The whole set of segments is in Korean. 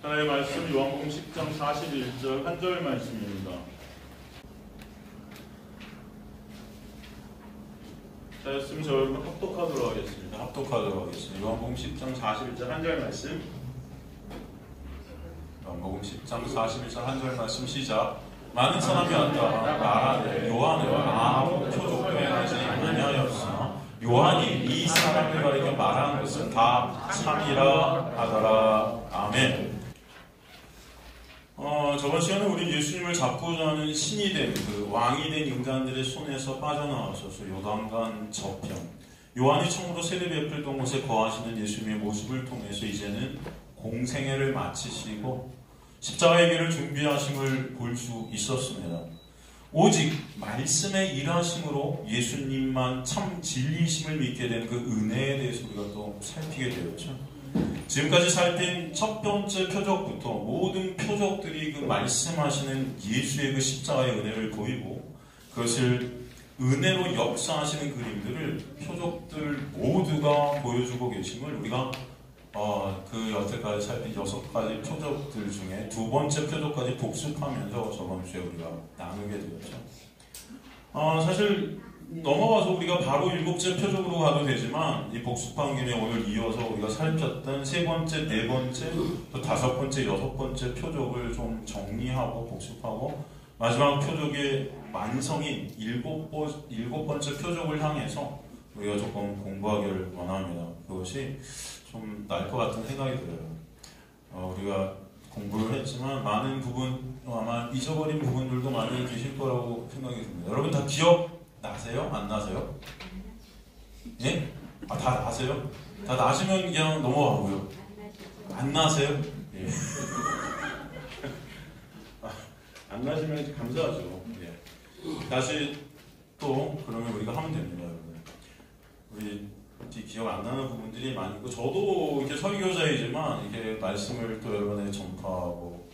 하나님의 말씀 요한복음 10장 41절 한 절 말씀입니다. 자, 저 여러분 합독하도록 하겠습니다. 요한복음 10장 41절 한 절 말씀. 요한복음 10장 41절 한 절 말씀 시작. 많은 사람이 왔다 말하되 요한은 아무 표적도 행하지 아니하였으나 요한이 이 사람을 가리켜 말하는 것은 다 참이라 하더라. 아멘. 저번 시간에 우리 예수님을 잡고자 하는 신이 된 그 왕이 된 인간들의 손에서 빠져나와셔서 요단강 저편, 요한이 처음으로 세례 베풀던 곳에 거하시는 예수님의 모습을 통해서 이제는 공생애를 마치시고 십자가의 길을 준비하심을 볼 수 있었습니다. 오직 말씀의 일하심으로 예수님만 참 진리심을 믿게 된 그 은혜에 대해서 우리가 또 살피게 되었죠. 지금까지 살핀 첫 번째 표적부터 모든 표적들이 그 말씀하시는 예수의 그 십자가의 은혜를 보이고 그것을 은혜로 역사하시는 그림들을 표적들 모두가 보여주고 계심을 우리가 그 여태까지 살핀 6가지 표적들 중에 두 번째 표적까지 복습하면서 저번 주에 우리가 나누게 되었죠. 사실 넘어가서 우리가 바로 7째 표적으로 가도 되지만 이 복습한 김에 오늘 이어서 우리가 살폈던 3번째, 4번째, 또 5번째, 6번째 표적을 좀 정리하고 복습하고 마지막 표적의 완성인 7번째 표적을 향해서 우리가 조금 공부하기를 원합니다. 그것이 좀 나을 것 같은 생각이 들어요. 우리가 공부를 했지만 많은 부분, 아마 잊어버린 부분들도 많이 계실 거라고 생각이 듭니다. 여러분 다 기억 나세요? 안 나세요? 예? 다 나세요? 다 나시면 그냥 넘어가고요. 안 나세요? 예. 안 나시면 감사하죠. 예. 다시 또 그러면 우리가 하면 됩니다, 여러분. 우리 기억 안 나는 부분들이 많이 있고 저도 이렇게 설교자이지만 이렇게 말씀을 또 여러분에게 전파하고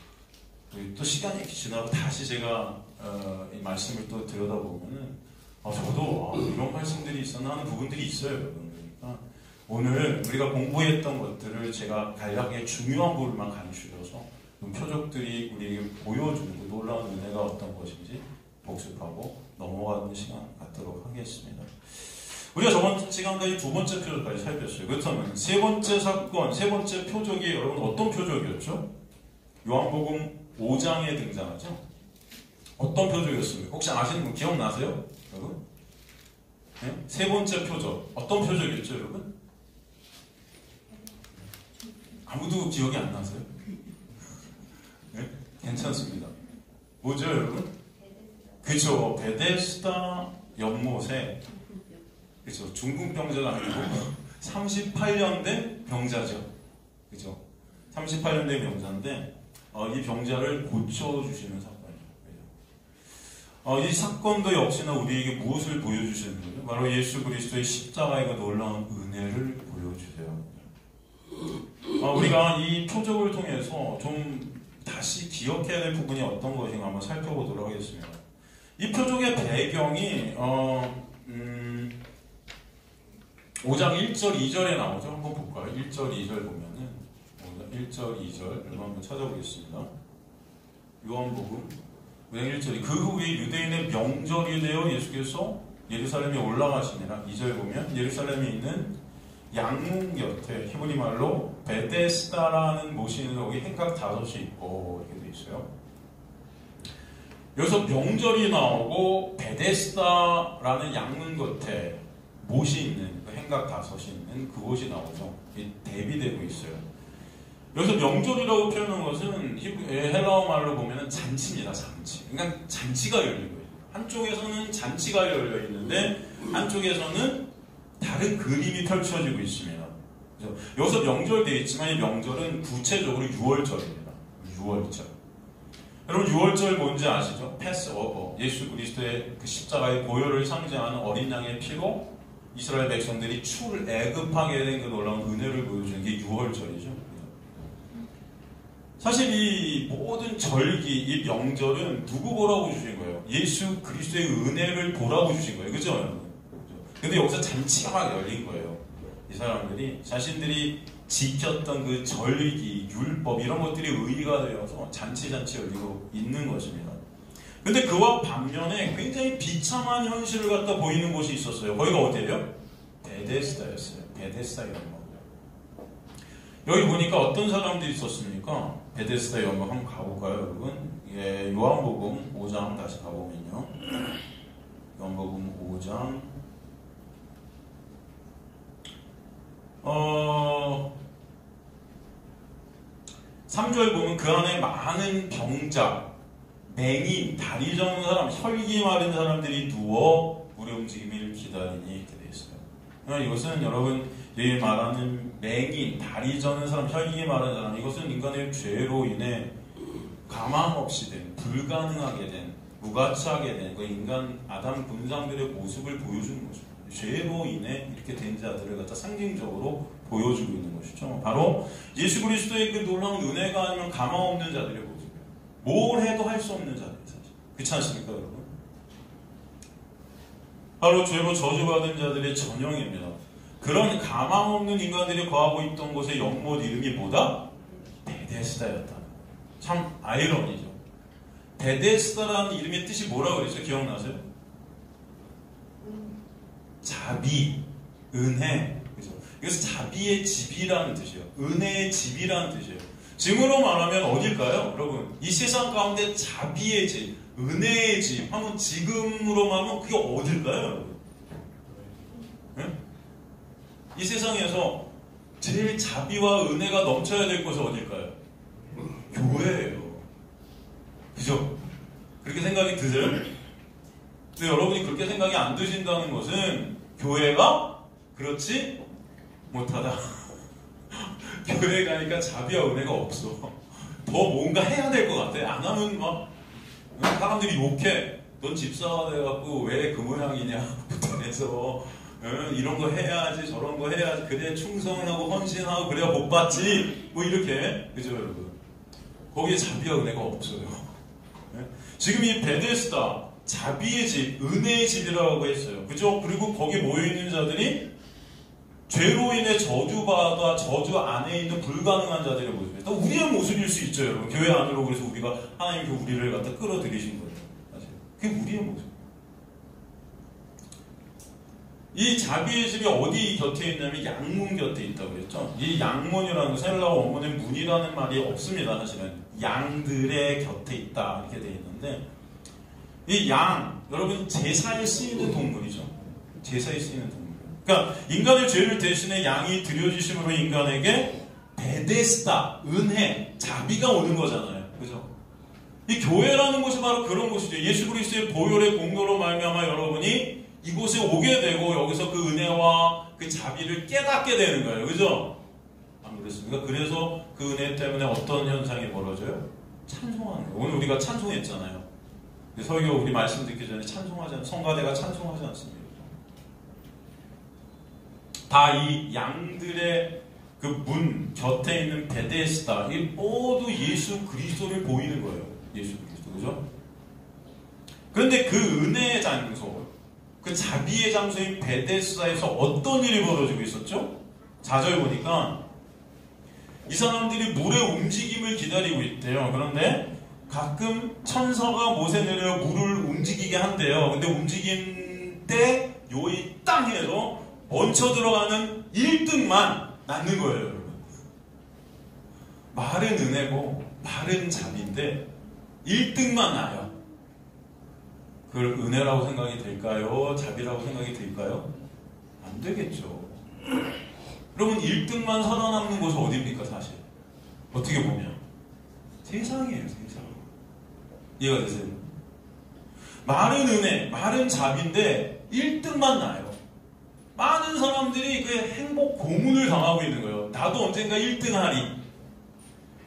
또 시간이 이렇게 지나고 다시 제가 이 말씀을 또 들여다보면은 저도 이런 말씀들이 있었나 하는 부분들이 있어요, 여러분. 그러니까 오늘 우리가 공부했던 것들을 제가 간략하게 중요한 부분만 간추려서 표적들이 우리에게 보여주는 그 놀라운 은혜가 어떤 것인지 복습하고 넘어가는 시간 갖도록 하겠습니다. 우리가 저번 시간까지 2번째 표적까지 살폈어요. 그렇다면 3번째 사건, 3번째 표적이 여러분 어떤 표적이었죠? 요한복음 5장에 등장하죠? 어떤 표적이었습니까? 혹시 아시는 분 기억나세요? 여러분? 네? 3번째 표적 어떤 표적이었죠, 여러분? 아무도 기억이 안 나세요? 네? 괜찮습니다. 뭐죠, 여러분? 그쵸, 베데스다 연못에 그쵸, 중국 병자가 아니고 38년 된 병자죠. 그쵸? 38년 된 병자인데 이 병자를 고쳐주시는 사건. 이 사건도 역시나 우리에게 무엇을 보여주시는 거죠? 바로 예수 그리스도의 십자가의 그 놀라운 은혜를 보여주세요. 우리가 이 표적을 통해서 좀 다시 기억해야 될 부분이 어떤 것인가 한번 살펴보도록 하겠습니다. 이 표적의 배경이 5장 1절, 2절에 나오죠. 한번 볼까요? 1절, 2절 보면은 1절, 2절 한번 찾아보겠습니다. 요한복음 1절이 그 후에 유대인의 명절이 되어 예수께서 예루살렘에 올라가시니라. 2절 보면 예루살렘에 있는 양문 곁에 히브리 말로 베데스다라는 못이 있는 거기 행각 5이 있고 이렇게 돼 있어요. 여기서 명절이 나오고 베데스다라는 양문 곁에 못이 있는 그 행각 5이 있는 그곳이 나오죠. 대비되고 있어요. 여기서 명절이라고 표현한 것은 헬라어 말로 보면 잔치입니다. 잔치. 그러니까 잔치가 열린 거예요. 한쪽에서는 잔치가 열려 있는데 한쪽에서는 다른 그림이 펼쳐지고 있습니다. 그래서 여기서 명절 되어 있지만 이 명절은 구체적으로 6월절입니다. 6월절. 여러분 6월절 뭔지 아시죠? 패스오버. 예수 그리스도의 그 십자가의 보혈을 상징하는 어린 양의 피로 이스라엘 백성들이 출애굽하게 된 그 놀라운 은혜를 보여주는 게 6월절이죠. 사실 이 모든 절기, 이 명절은 누구 보라고 주신 거예요? 예수 그리스도의 은혜를 보라고 주신 거예요. 그죠? 근데 여기서 잔치가 막 열린 거예요. 이 사람들이 자신들이 지켰던 그 절기, 율법 이런 것들이 의의가 되어서 잔치 열리고 있는 것입니다. 근데 그와 반면에 굉장히 비참한 현실을 갖다 보이는 곳이 있었어요. 거기가 어디예요? 베데스다였어요. 베데스다 연못. 여기 보니까 어떤 사람들이 있었습니까? 베데스다 연못 한번 가볼까요, 여러분? 예, 요한복음 5장 다시 가보면요. 요한복음 5장 3절 보면 그 안에 많은 병자, 맹인, 다리 저는 사람, 혈기 마른 사람들이 누워 물의 움직임을 기다리니 이렇게 되어 있어요. 그러니까 이것은 여러분 여기 말하는 맹인, 다리 저는 사람, 혈기 마른 사람, 이것은 인간의 죄로 인해 가망 없이 된, 불가능하게 된, 무가치하게 된 그 인간 아담 본상들의 모습을 보여주는 것입니다. 죄로 인해 이렇게 된 자들을 갖다 상징적으로 보여주고 있는 것이죠. 바로 예수 그리스도의 그 놀라운 은혜가 아니면 가망 없는 자들의 모습이에요. 뭘 해도 할 수 없는 자들, 사실. 그렇지 않습니까, 여러분? 바로 죄로 저주받은 자들의 전형입니다. 그런 가망 없는 인간들이 거하고 있던 곳의 연못 이름이 뭐다? 베데스다였다. 참 아이러니죠. 베데스다라는 이름의 뜻이 뭐라고 그랬죠? 기억나세요? 자비, 은혜. 그죠? 이것은 자비의 집이라는 뜻이에요. 은혜의 집이라는 뜻이에요. 지금으로 말하면 어딜까요? 여러분, 이 세상 가운데 자비의 집, 은혜의 집 하면 지금으로 말하면 그게 어딜까요, 여러분? 네? 이 세상에서 제일 자비와 은혜가 넘쳐야 될 곳은 어딜까요? 교회예요. 그죠? 그렇게 생각이 드세요? 근데 여러분이 그렇게 생각이 안 드신다는 것은 교회가 그렇지 못하다. 교회 가니까 자비와 은혜가 없어. 더 뭔가 해야 될 것 같아. 안 하면 막 사람들이 욕해. 넌 집사가 돼갖고 왜 그 모양이냐 부터 해서 이런 거 해야지 저런 거 해야지 그래 충성하고 헌신하고 그래야 복 받지 뭐 이렇게. 그죠 여러분? 거기에 자비와 은혜가 없어요. 지금 이 베데스다 자비의 집, 은혜의 집이라고 했어요. 그죠? 그리고 거기 모여있는 자들이 죄로 인해 저주받아 저주 안에 있는 불가능한 자들의 모습이에요. 또 우리의 모습일 수 있죠, 여러분. 교회 안으로 그래서 우리가 하나님께 우리를 갖다 끌어들이신 거예요. 사실. 그게 우리의 모습. 이 자비의 집이 어디 곁에 있냐면 양문 곁에 있다고 그랬죠. 이 양문이라는 것은 헬라어 원문에 문이라는 말이 없습니다. 사실은 양들의 곁에 있다 이렇게 되어 있는데 이 양, 여러분 제사에 쓰이는 동물이죠. 제사에 쓰이는 동물. 그러니까 인간의 죄를 대신해 양이 드려지심으로 인간에게 베데스다, 은혜, 자비가 오는 거잖아요. 그죠? 이 교회라는 곳이 바로 그런 곳이죠. 예수 그리스도의 보혈의 공로로 말미암아 여러분이 이곳에 오게 되고 여기서 그 은혜와 그 자비를 깨닫게 되는 거예요. 그죠? 안 그렇습니까? 그래서 그 은혜 때문에 어떤 현상이 벌어져요? 찬송하는 거예요. 오늘 우리가 찬송했잖아요. 설교 우리 말씀 듣기 전에 찬송하지 않습니까? 성가대가 찬송하지 않습니까? 다 이 양들의 그 문 곁에 있는 베데스다. 이 모두 예수 그리스도를 보이는 거예요. 예수 그리스도. 그죠? 그런데 그 은혜의 장소, 그 자비의 장소인 베데스다에서 어떤 일이 벌어지고 있었죠? 4절 보니까 이 사람들이 물의 움직임을 기다리고 있대요. 그런데 가끔 천사가 못에 내려 물을 움직이게 한대요. 근데 움직임 때 요이 땅에서 얹혀 들어가는 1등만 낳는 거예요, 여러분. 말은 은혜고 말은 자비인데 1등만 나요. 그걸 은혜라고 생각이 될까요? 자비라고 생각이 될까요? 안 되겠죠. 여러분 1등만 살아남는 곳이 어디입니까 사실? 어떻게 보면 세상이에요. 세상. 이해가 되세요? 말은 은혜, 말은 자비인데 1등만 나요. 많은 사람들이 그 행복 고문을 당하고 있는 거예요. 나도 언젠가 1등 하리.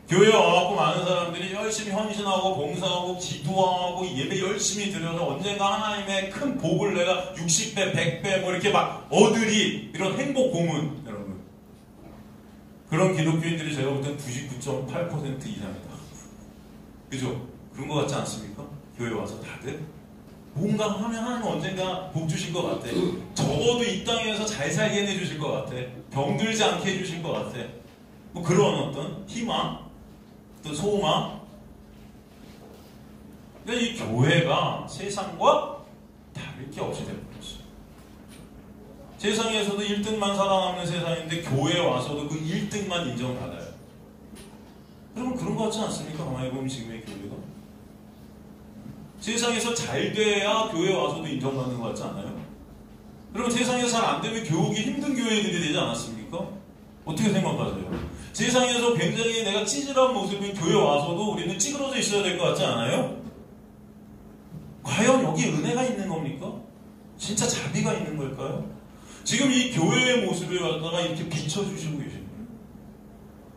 교회에 와갖고 많은 사람들이 열심히 헌신하고 봉사하고 기도하고 예배 열심히 드려서 언젠가 하나님의 큰 복을 내가 60배, 100배 뭐 이렇게 막 얻으리. 이런 행복 고문, 여러분. 그런 기독교인들이 제가 볼 땐 99.8% 이상이다. 그죠? 그런 것 같지 않습니까? 교회 와서 다들 뭔가 하면 하나님 언젠가 복 주실 것 같아. 적어도 이 땅에서 잘 살게 해주실 것 같아. 병들지 않게 해주실 것 같아. 뭐 그런 어떤 희망, 또 소망. 그러니까 이 교회가 세상과 다를 게 없이 되어버렸어요. 세상에서도 1등만 살아남는 세상인데 교회에 와서도 그 1등만 인정받아요. 여러분 그런 거 같지 않습니까? 가만히 보면 지금의 교회가 세상에서 잘 돼야 교회에 와서도 인정받는 거 같지 않아요? 여러분 세상에서 잘 안 되면 교육이 힘든 교회들이 되지 않았습니까? 어떻게 생각하세요? 세상에서 굉장히 내가 찌질한 모습인 교회 와서도 우리는 찌그러져 있어야 될 것 같지 않아요? 과연 여기 은혜가 있는 겁니까? 진짜 자비가 있는 걸까요? 지금 이 교회의 모습을 갖다가 이렇게 비춰주시고 계신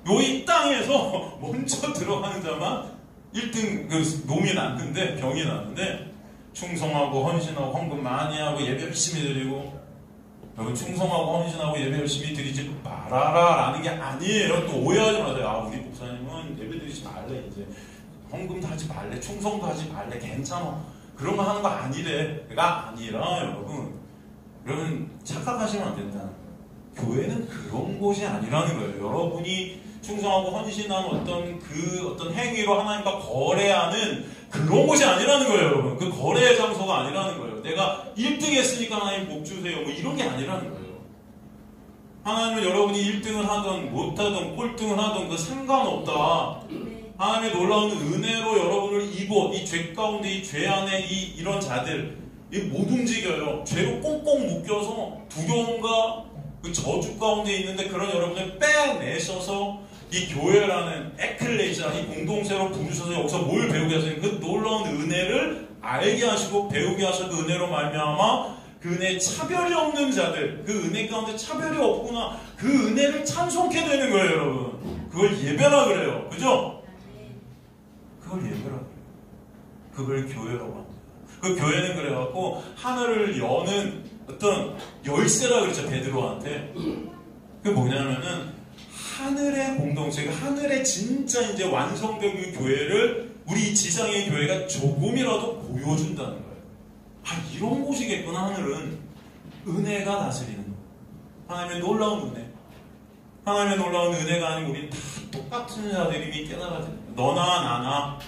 거예요. 이 땅에서 먼저 들어가는 자만 1등 놈이 났는데, 병이 났는데, 충성하고 헌신하고 헌금 많이 하고 예배 열심히 드리고, 여러분 충성하고 헌신하고 예배 열심히 드리지 말아라 라는 게 아니에요. 또 오해하지 마세요. 아, 우리 목사님은 예배 드리지 말래, 이제 헌금도 하지 말래, 충성도 하지 말래, 괜찮아, 그런 거 하는 거 아니래가 아니라, 여러분 착각하시면 안 된다는 거예요. 교회는 그런 곳이 아니라는 거예요. 여러분이 충성하고 헌신한 어떤 행위로 하나님과 거래하는 그런 곳이 아니라는 거예요, 여러분. 그 거래의 장소가 아니라는 거예요. 내가 1등 했으니까 하나님 복 주세요, 뭐 이런 게 아니라는 거예요. 하나님은 여러분이 1등을 하든 못하든 꼴등을 하든 그 상관없다. 하나님의 놀라운 은혜로 여러분을 입어 이 죄 가운데, 이 죄 안에 이런 자들 못 움직여요. 죄로 꽁꽁 묶여서 두려움과 그 저주 가운데 있는데 그런 여러분을 빼내셔서 이 교회라는 에클레시아, 이 공동체로 부르셔서 여기서 뭘 배우게 하세요? 그 놀라운 은혜를 알게 하시고 배우게 하셔서 그 은혜로 말미암아 그 은혜에 차별이 없는 자들, 그 은혜 가운데 차별이 없구나, 그 은혜를 찬송케 되는 거예요, 여러분. 그걸 예배라 그래요. 그죠? 그걸 예배라 그래요. 그걸 교회라고 합니다. 그 교회는 그래갖고 하늘을 여는 어떤 열쇠라 그랬죠, 베드로한테. 그게 뭐냐면은 하늘의 공동체, 하늘의 진짜 이제 완성된 그 교회를 우리 지상의 교회가 조금이라도 보여준다는 거예요. 아, 이런 곳이겠구나, 하늘은. 은혜가 다스리는 거예요. 하나님의 놀라운 은혜. 하나님의 놀라운 은혜가 아니고 우린 다 똑같은 자들임이 깨달아야 돼요. 너나 나나.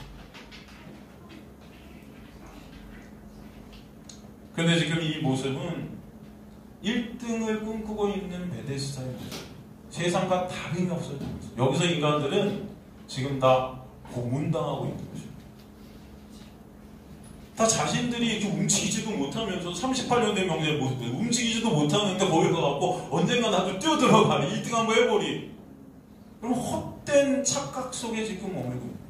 근데 지금 이 모습은 1등을 꿈꾸고 있는 베데스다의 모습. 세상과 다름이 없어요. 여기서 인간들은 지금 다 고문당하고 있는 거죠. 다 자신들이 이렇게 움직이지도 못하면서 38년 된 명제의 모습들 움직이지도 못하는데 거기 가갖고 언젠가 나도 뛰어들어가리, 1등 한번 해보리. 그럼 헛된 착각 속에 지금 머물고 있는 거예요.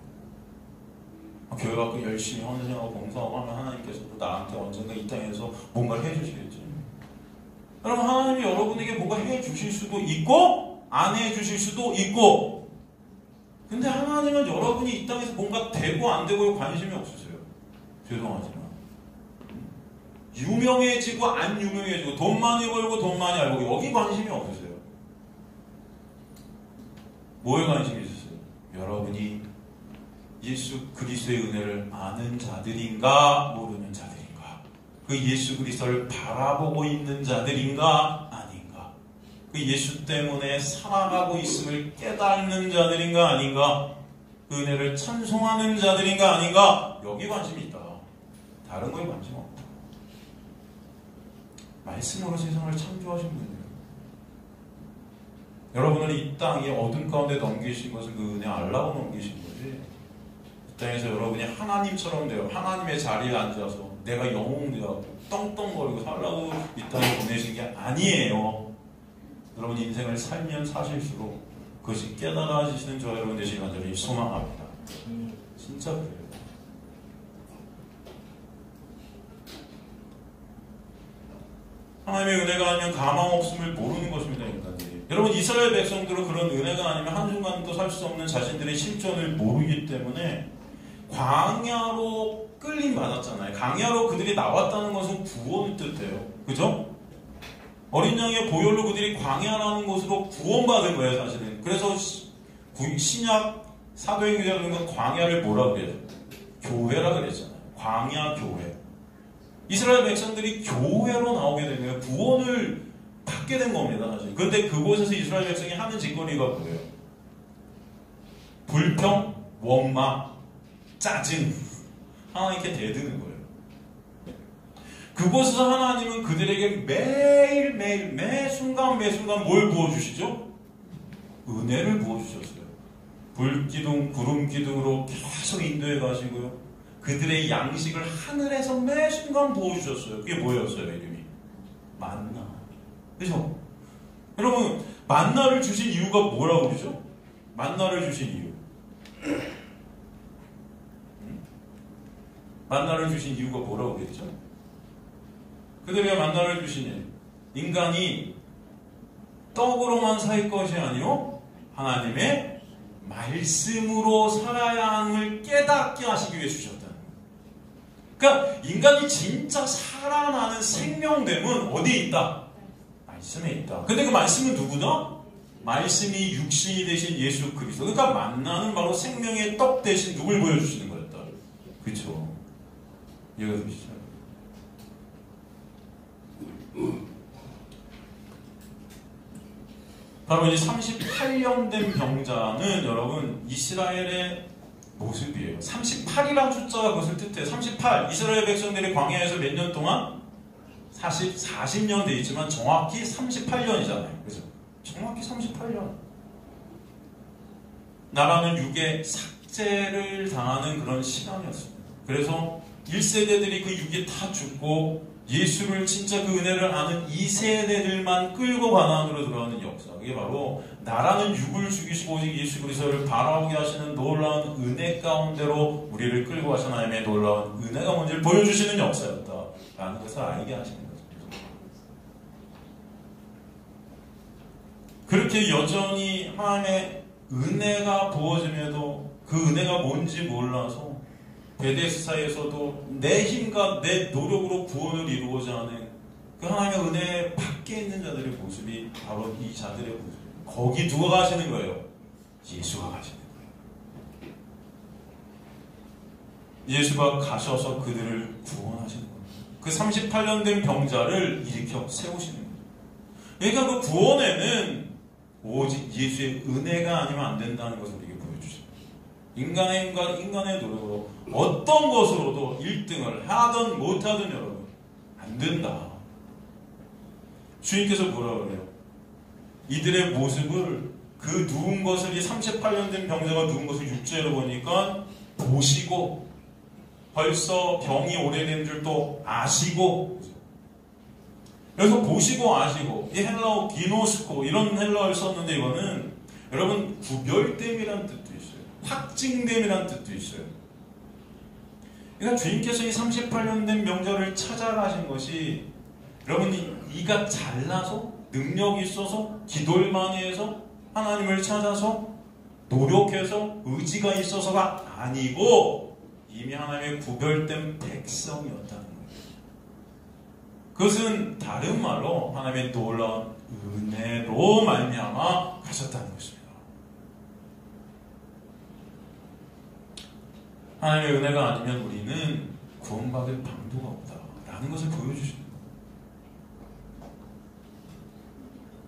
교회 갖고 열심히 헌신하고 봉사하고 하면 하나님께서도 나한테 언젠가 이 땅에서 뭔가를 해주시겠죠. 그럼 하나님이 여러분에게 뭔가 해주실 수도 있고 안 해주실 수도 있고, 근데 하나님은 여러분이 이 땅에서 뭔가 되고 안 되고에 관심이 없으세요. 죄송하지만 유명해지고 안 유명해지고 돈 많이 벌고 돈 많이 알고 여기 관심이 없으세요. 뭐에 관심이 있으세요? 여러분이 예수 그리스도의 은혜를 아는 자들인가 모르는 자들인가, 그 예수 그리스도를 바라보고 있는 자들인가 아닌가, 그 예수 때문에 살아가고 있음을 깨닫는 자들인가 아닌가, 그 은혜를 찬송하는 자들인가 아닌가, 여기 관심이 있다. 다른 거에 관심 없다. 말씀으로 세상을 창조하신 분이에요. 여러분을 이 땅에 어둠 가운데 넘기신 것은 그 은혜 알라고 넘기신 거지. 이 땅에서 여러분이 하나님처럼 돼요. 하나님의 자리에 앉아서 내가 영웅되고 떵떵거리고 살라고 이 땅에 보내신 게 아니에요. 여러분 인생을 살면 사실수록 그것이 깨달아지시는 저와 여러분 되시길 간절히 소망합니다. 진짜 그래요. 하나님의 은혜가 아니면 가망 없음을 모르는 것입니다, 인간들이. 여러분 이스라엘 백성들은 그런 은혜가 아니면 한순간도 살 수 없는 자신들의 실존을 모르기 때문에 광야로 끌림 받았잖아요. 광야로 그들이 나왔다는 것은 구원을 뜻해요. 그죠? 어린 양의 보혈로 그들이 광야라는 곳으로 구원받은 거예요, 사실은. 그래서 신약 사도행전은 광야를 뭐라 그래요? 교회라 그랬잖아요. 광야 교회. 이스라엘 백성들이 교회로 나오게 된 거예요. 구원을 받게 된 겁니다, 사실. 그런데 그곳에서 이스라엘 백성이 하는 짓거리가 뭐예요? 불평, 원망, 짜증 하나님께 대드는 거예요. 그곳에서 하나님은 그들에게 매일매일 매순간 뭘 부어주시죠? 은혜를 부어주셨어요. 불기둥, 구름기둥으로 계속 인도해 가시고요. 그들의 양식을 하늘에서 매순간 부어주셨어요. 그게 뭐였어요? 이름이 만나. 그죠? 여러분, 만나를 주신 이유가 뭐라고 그러죠? 만나를 주신 이유. 만나를 주신 이유가 뭐라고 그랬죠? 그들에게 만나를 주시니 인간이 떡으로만 살 것이 아니요 하나님의 말씀으로 살아야 함을 깨닫게 하시기 위해 주셨다는 거예요. 그러니까 인간이 진짜 살아나는 생명됨은 어디에 있다? 말씀에 있다. 근데 그 말씀은 누구다? 말씀이 육신이 되신 예수 그리스도. 그러니까 만나는 바로 생명의 떡 대신 누굴 보여주시는 거였다. 그렇죠? 이해가 되시죠? 바로 이제 38년 된 병자는 여러분 이스라엘의 모습이에요. 38이라는 숫자가 그것을 뜻해요. 38. 이스라엘 백성들이 광야에서 몇 년 동안? 40년 돼 있지만 정확히 38년이잖아요. 그죠? 정확히 38년. 나라는 육의 삭제를 당하는 그런 시간이었습니다. 그래서 1세대들이 그 육이 다 죽고 예수를 진짜 그 은혜를 아는 2세대들만 끌고 가나안으로 들어가는 역사. 그게 바로 나라는 육을 죽이시고 오직 예수 그리스도를 바라보게 하시는 놀라운 은혜 가운데로 우리를 끌고 가신 하나님의 놀라운 은혜가 뭔지를 보여주시는 역사였다라는 것을 알게 하시는 거죠. 그렇게 여전히 하나님의 은혜가 부어짐에도 그 은혜가 뭔지 몰라서 베데스다에서도 내 힘과 내 노력으로 구원을 이루고자 하는 그 하나님의 은혜 밖에 있는 자들의 모습이 바로 이 자들의 모습이에요. 거기 누가 가시는 거예요? 예수가 가시는 거예요. 예수가 가셔서 그들을 구원하시는 거예요. 그 38년 된 병자를 일으켜 세우시는 거예요. 그러니까 그 구원에는 오직 예수의 은혜가 아니면 안 된다는 것을 우리에게 보여주십니다. 인간의 힘과 인간의 노력으로 어떤 것으로도 1등을 하든 못하든 여러분 안 된다. 주님께서 뭐라 그래요? 이들의 모습을 그 누운 것을 이 38년 된 병자가 누운 것을 6절로 보니까 보시고 벌써 병이 오래된 줄도 아시고 그래서 보시고 아시고 이 헬라어 기노스코 이런 헬라어를 썼는데 이거는 여러분 구별됨이라는 뜻도 있어요. 확증됨이라는 뜻도 있어요. 그러니까 주님께서 이 38년 된 명절을 찾아가신 것이 여러분이 이가 잘나서 능력이 있어서 기도를 많이 해서 하나님을 찾아서 노력해서 의지가 있어서가 아니고 이미 하나님의 구별된 백성이었다는 거예요. 그것은 다른 말로 하나님의 놀라운 은혜로 말미암아 가셨다는 것입니다. 하나님의 은혜가 아니면 우리는 구원받을 방도가 없다라는 것을 보여주십니다.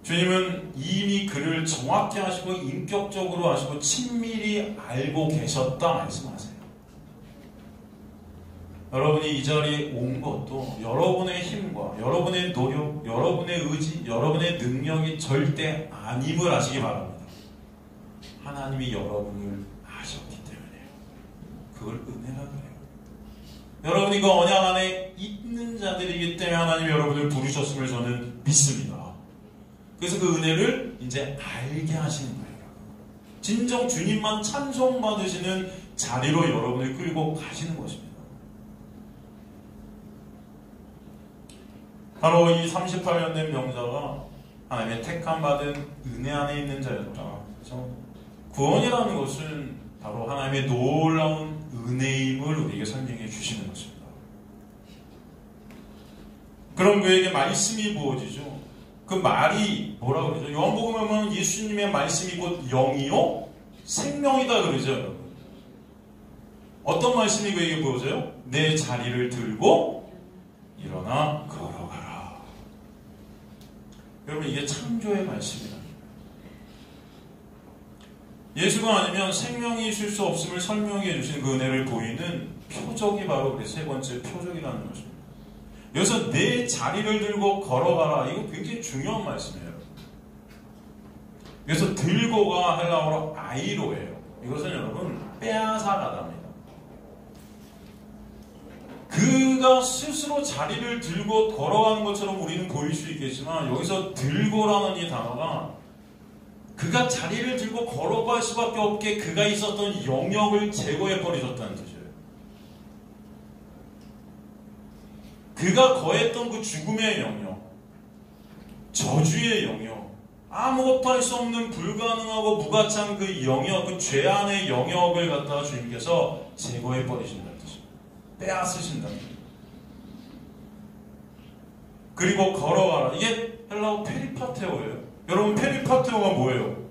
주님은 이미 그를 정확히 하시고 인격적으로 하시고 친밀히 알고 계셨다 말씀하세요. 여러분이 이 자리에 온 것도 여러분의 힘과 여러분의 노력, 여러분의 의지, 여러분의 능력이 절대 아님을 아시기 바랍니다. 하나님이 여러분을 아셨기 때문에요. 그걸 은혜라고 해요. 여러분이 그 언약 안에 있는 자들이기 때문에 하나님이 여러분을 부르셨음을 저는 믿습니다. 그래서 그 은혜를 이제 알게 하시는 거예요. 진정 주님만 찬송받으시는 자리로 여러분을 끌고 가시는 것입니다. 바로 이 38년 된 병자가 하나님의 택함받은 은혜 안에 있는 자였다. 그래서 구원이라는 것은 바로 하나님의 놀라운 은혜임을 우리에게 설명해 주시는 것입니다. 그럼 그에게 말씀이 부어지죠. 그 말이 뭐라고 그러죠? 요한복음에 보면 예수님의 말씀이 곧 영이요 생명이다 그러죠. 여러분. 어떤 말씀이 그에게 부어져요? 내 자리를 들고 일어나 걸어가라. 여러분 이게 창조의 말씀이다. 예수가 아니면 생명이 있을 수 없음을 설명해 주신 그 은혜를 보이는 표적이 바로 그 세 번째 표적이라는 것입니다. 여기서 내 자리를 들고 걸어가라. 이거 굉장히 중요한 말씀이에요. 그래서 들고가 헬라어로 아이로예요. 이것은 여러분 빼앗아가다입니다. 그가 스스로 자리를 들고 걸어가는 것처럼 우리는 보일 수 있겠지만 여기서 들고라는 이 단어가 그가 자리를 들고 걸어갈 수밖에 없게 그가 있었던 영역을 제거해 버리셨다는 뜻이에요. 그가 거했던 그 죽음의 영역, 저주의 영역, 아무것도 할 수 없는 불가능하고 무가치한 그 영역, 그 죄안의 영역을 갖다가 주님께서 제거해 버리신다는 뜻입니다. 빼앗으신다는 뜻입니다. 그리고 걸어가라. 이게 헬라어 페리파테오예요. 여러분 페리파테오가 뭐예요?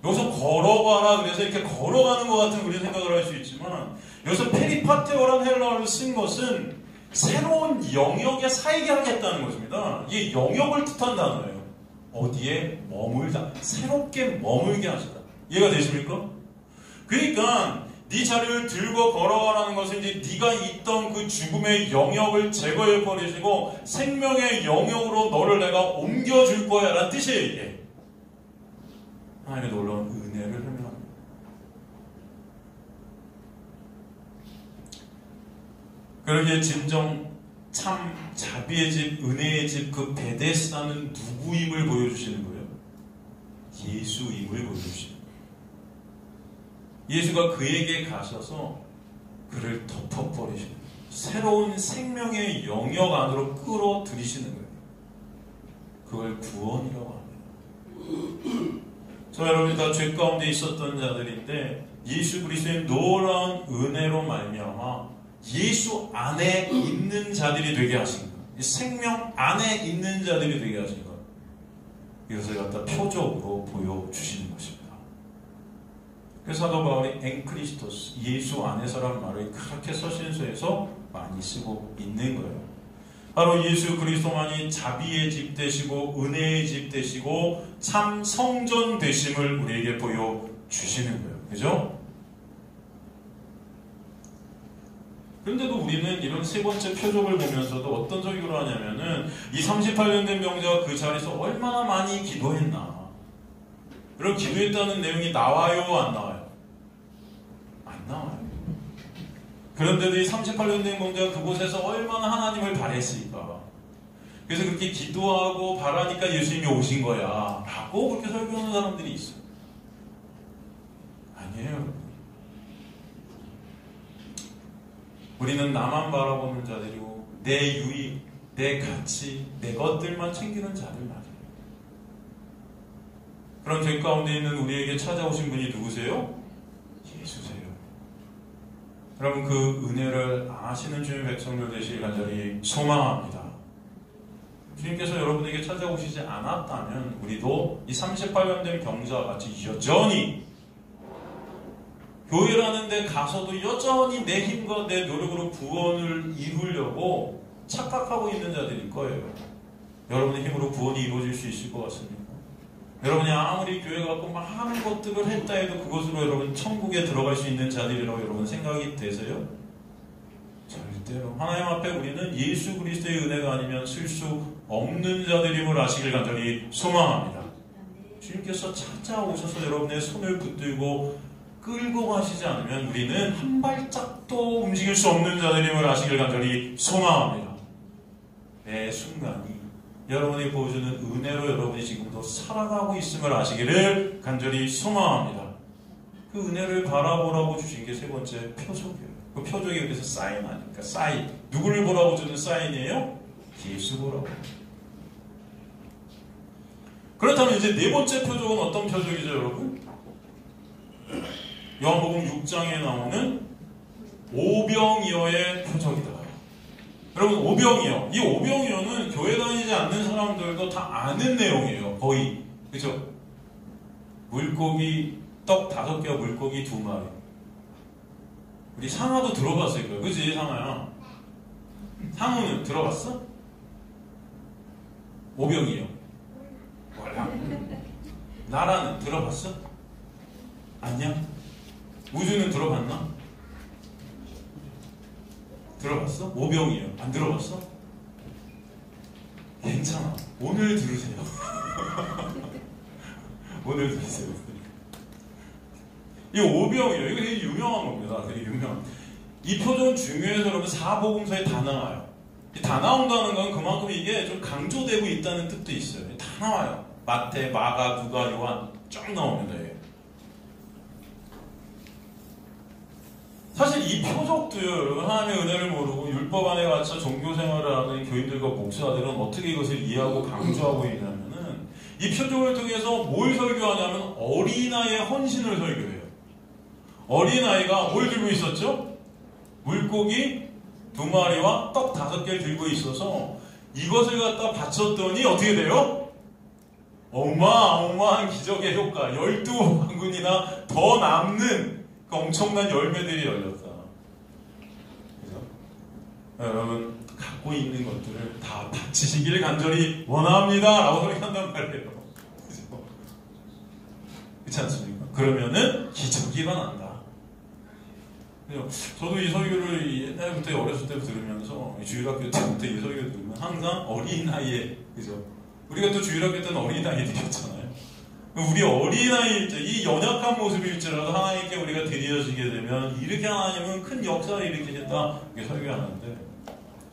여기서 걸어가라 그래서 이렇게 걸어가는 것 같은 우리 생각을 할 수 있지만 여기서 페리파테오라는 헬라어를 쓴 것은 새로운 영역에 살게 하겠다는 것입니다. 이게 영역을 뜻한 단어예요. 어디에 머물다, 새롭게 머물게 하시다. 이해가 되십니까? 그러니까 네 자리를 들고 걸어가라는 것은 이제 네가 있던 그 죽음의 영역을 제거해 버리시고 생명의 영역으로 너를 내가 옮겨줄 거야 라는 뜻이에요. 이게 하나님의 놀라운 은혜를 설명합니다. 그러기에 진정 참 자비의 집, 은혜의 집, 그 베데스다는 누구임을 보여주시는 거예요? 예수임을 보여주시는 거예요. 예수가 그에게 가셔서 그를 덮어버리시는 거예요. 새로운 생명의 영역 안으로 끌어들이시는 거예요. 그걸 구원이라고 합니다. 저 여러분이 다 죄 가운데 있었던 자들인데 예수 그리스도의 놀라운 은혜로 말미암아 예수 안에 있는 자들이 되게 하신 것, 생명 안에 있는 자들이 되게 하신 것, 이것을 갖다 표적으로 보여주시는 것입니다. 그래서 사도 바울이 엔크리스토스, 예수 안에서라는 말을 그렇게 서신서에서 많이 쓰고 있는 거예요. 바로 예수 그리스도만이 자비의 집 되시고 은혜의 집 되시고 참 성전 되심을 우리에게 보여주시는 거예요. 그죠? 그런데도 우리는 이런 세 번째 표적을 보면서도 어떤 적으로 하냐면은 이 38년 된 병자가 그 자리에서 얼마나 많이 기도했나. 그럼 기도했다는 내용이 나와요? 안 나와요? 안 나와요. 그런데도 이 38년 된 병자가 그곳에서 얼마나 하나님을 바랬을까. 그래서 그렇게 기도하고 바라니까 예수님이 오신 거야 라고 그렇게 설교하는 사람들이 있어요. 아니에요. 우리는 나만 바라보는 자들이고 내 유익, 내 가치, 내 것들만 챙기는 자들 말이에요. 그런 죄 가운데 있는 우리에게 찾아오신 분이 누구세요? 예수세요. 여러분 그 은혜를 아시는 주의 백성들 되시길 간절히 소망합니다. 주님께서 여러분에게 찾아오시지 않았다면 우리도 이 38년 된 병자와 같이 여전히 교회라는 데 가서도 여전히 내 힘과 내 노력으로 구원을 이루려고 착각하고 있는 자들일 거예요. 여러분의 힘으로 구원이 이루어질 수 있을 것 같습니까? 여러분이 아무리 교회 갖고 많은 것들을 했다 해도 그것으로 여러분 천국에 들어갈 수 있는 자들이라고 여러분 생각이 되세요? 절대로. 하나님 앞에 우리는 예수 그리스도의 은혜가 아니면 쓸 수 없는 자들임을 아시길 간절히 소망합니다. 주님께서 찾아오셔서 여러분의 손을 붙들고 끌고 가시지 않으면 우리는 한 발짝도 움직일 수 없는 자들임을 아시길 간절히 소망합니다. 매 순간이 여러분이 보여주는 은혜로 여러분이 지금도 살아가고 있음을 아시기를 간절히 소망합니다. 그 은혜를 바라보라고 주신 게 세 번째 표적이에요. 그 표적이 여기서 사인 아닙니까? 사인. 누구를 보라고 주는 사인이에요? 예수 보라고. 그렇다면 이제 네 번째 표적은 어떤 표적이죠, 여러분? 요한복음 6장에 나오는 오병이어의 표적이다. 여러분 오병이어, 이 오병이어는 교회 다니지 않는 사람들도 다 아는 내용이에요. 거의. 그죠? 물고기 떡 5개와 물고기 2마리. 우리 상아도 들어봤을 거예요. 그치 상아야? 상우는 들어봤어? 오병이어 몰라. 나라는 들어봤어? 아니야? 우주는 들어봤나? 들어봤어? 오병이요. 안 들어봤어? 괜찮아. 오늘 들으세요. 오늘 들으세요. 이 오병이요. 이거 되게 유명한 겁니다. 되게 유명한. 이 표정 중요해서 여러분 사복음서에 다 나와요. 다 나온다는 건 그만큼 이게 좀 강조되고 있다는 뜻도 있어요. 다 나와요. 마태, 마가, 누가, 요한 쫙 나옵니다. 예. 사실 이 표적도요, 여러분, 하나님의 은혜를 모르고 율법 안에 갇혀 종교생활을 하는 교인들과 목사들은 어떻게 이것을 이해하고 강조하고 있냐면은 이 표적을 통해서 뭘 설교하냐면 어린아이의 헌신을 설교해요. 어린아이가 뭘 들고 있었죠? 물고기 2마리와 떡 5개를 들고 있어서 이것을 갖다 바쳤더니 어떻게 돼요? 어마어마한 기적의 효과, 12왕군이나 더 남는 그 엄청난 열매들이 열렸다. 그죠? 여러분, 갖고 있는 것들을 다 바치시기를 간절히 원합니다. 라고 설교한단 말이에요. 그죠? 그렇지 않습니까? 그러면은 기적이 일어난다. 저도 이 설교를 옛날부터 어렸을 때부터 들으면서 주일학교 때부터 이 설교를 들으면 항상 어린아이의, 그죠? 우리가 또 주일학교 때는 어린아이들이었잖아요. 우리 어린아이일 때 이 연약한 모습일지라도 하나님께 우리가 드려지게 되면 이렇게 하나님은 큰 역사를 일으키겠다 이렇게 설교하는데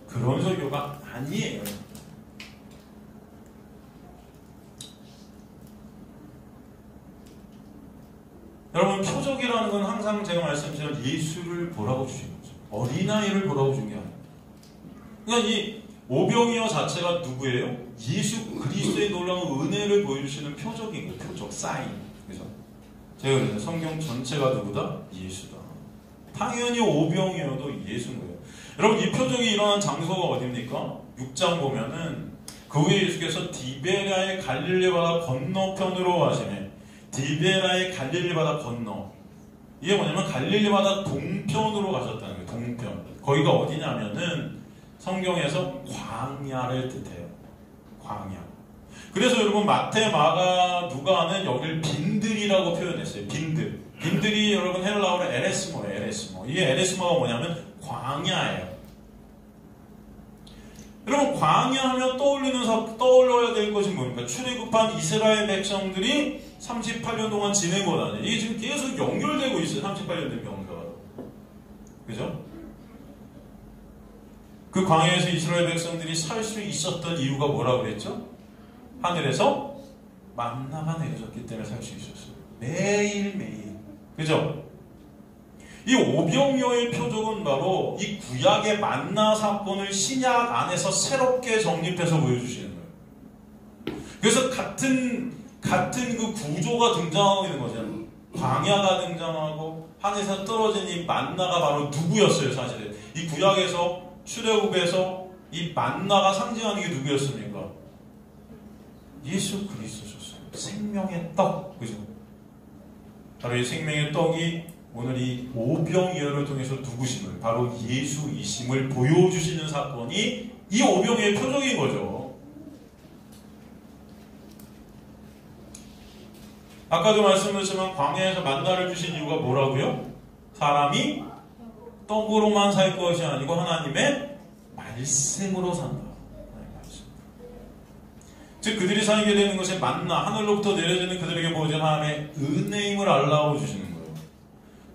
그런 설교가 아니에요. 여러분, 표적이라는 건 항상 제가 말씀드린 예수를 보라고 주신 거죠. 어린아이를 보라고 준 게 아니에요. 그러니까 이 오병이어 자체가 누구예요? 예수 그리스도의 놀라운 은혜를 보여주시는 표적인 거예요. 표적, 사인. 그죠? 제가 그랬어요. 성경 전체가 누구다? 예수다. 당연히 오병이어도 예수인 거예요. 여러분, 이 표적이 일어난 장소가 어디입니까? 6장 보면은 그 후에 예수께서 디베랴의 갈릴리 바다 건너편으로 가시네. 디베라의 갈릴리 바다 건너. 이게 뭐냐면 갈릴리 바다 동편으로 가셨다는 거예요. 동편. 거기가 어디냐면은 성경에서 광야를 뜻해요. 광야. 그래서 여러분 마태, 마가, 누가는 여기를 빈들이라고 표현했어요. 빈들. 빈들이 여러분 헬라어로 에레스모예요. 에레스모. 이게 에레스모가 뭐냐면 광야예요. 여러분, 광야하면 떠올려야 될 것이 뭡니까? 출애굽한 이스라엘 백성들이 38년 동안 지낸 것 아니에요. 이게 지금 계속 연결되고 있어요. 38년 된 경우가. 그죠? 그 광야에서 이스라엘 백성들이 살 수 있었던 이유가 뭐라고 그랬죠? 하늘에서 만나가 내려졌기 때문에 살 수 있었어요. 매일매일. 그죠? 이 오병이어의 표적은 바로 이 구약의 만나 사건을 신약 안에서 새롭게 정립해서 보여주시는 거예요. 그래서 같은 그 구조가 등장하고 있는 거잖아요. 광야가 등장하고 하늘에서 떨어진 이 만나가 바로 누구였어요, 사실은. 이 구약에서 출애굽에서 이 만나가 상징하는 게 누구였습니까? 예수 그리스도셨어요. 생명의 떡, 그죠? 바로 이 생명의 떡이 오늘 이 오병이어를 통해서 누구심을, 바로 예수이심을 보여주시는 사건이 이 오병이어의 표적인 거죠. 아까도 말씀드렸지만 광야에서 만나를 주신 이유가 뭐라고요? 사람이 떡으로만 살 것이 아니고 하나님의 말씀으로 산다. 즉 그들이 살게 되는 것이 만나, 하늘로부터 내려지는 그들에게 보여진 하나님의 은혜임을 알라고 주시는 거예요.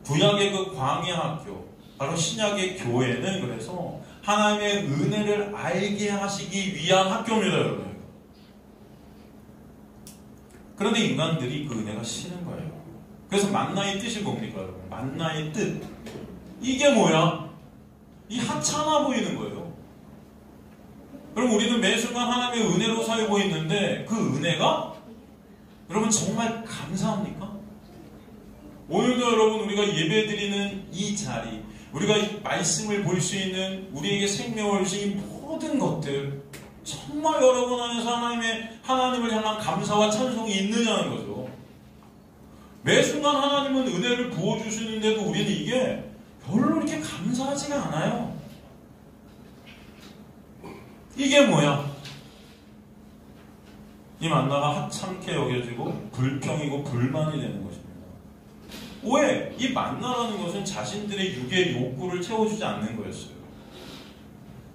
구약의 그 광야 학교, 바로 신약의 교회는 그래서 하나님의 은혜를 알게 하시기 위한 학교입니다, 여러분. 그런데 인간들이 그 은혜가 싫은 거예요. 그래서 만나의 뜻이 뭡니까, 여러분? 만나의 뜻. 이게 뭐야? 이 하찮아 보이는 거예요. 그럼 우리는 매 순간 하나님의 은혜로 살고 있는데 그 은혜가 여러분 정말 감사합니까? 오늘도 여러분 우리가 예배드리는 이 자리, 우리가 이 말씀을 볼 수 있는 우리에게 생명을 주신 모든 것들, 정말 여러분 안에서 하나님을 향한 감사와 찬송이 있느냐는 거죠. 매 순간 하나님은 은혜를 부어주시는데도 우리는 이게 별로 이렇게 감사하지가 않아요. 이게 뭐야? 이 만나가 하찮게 여겨지고 불평이고 불만이 되는 것입니다. 왜? 이 만나라는 것은 자신들의 육의 욕구를 채워주지 않는 거였어요.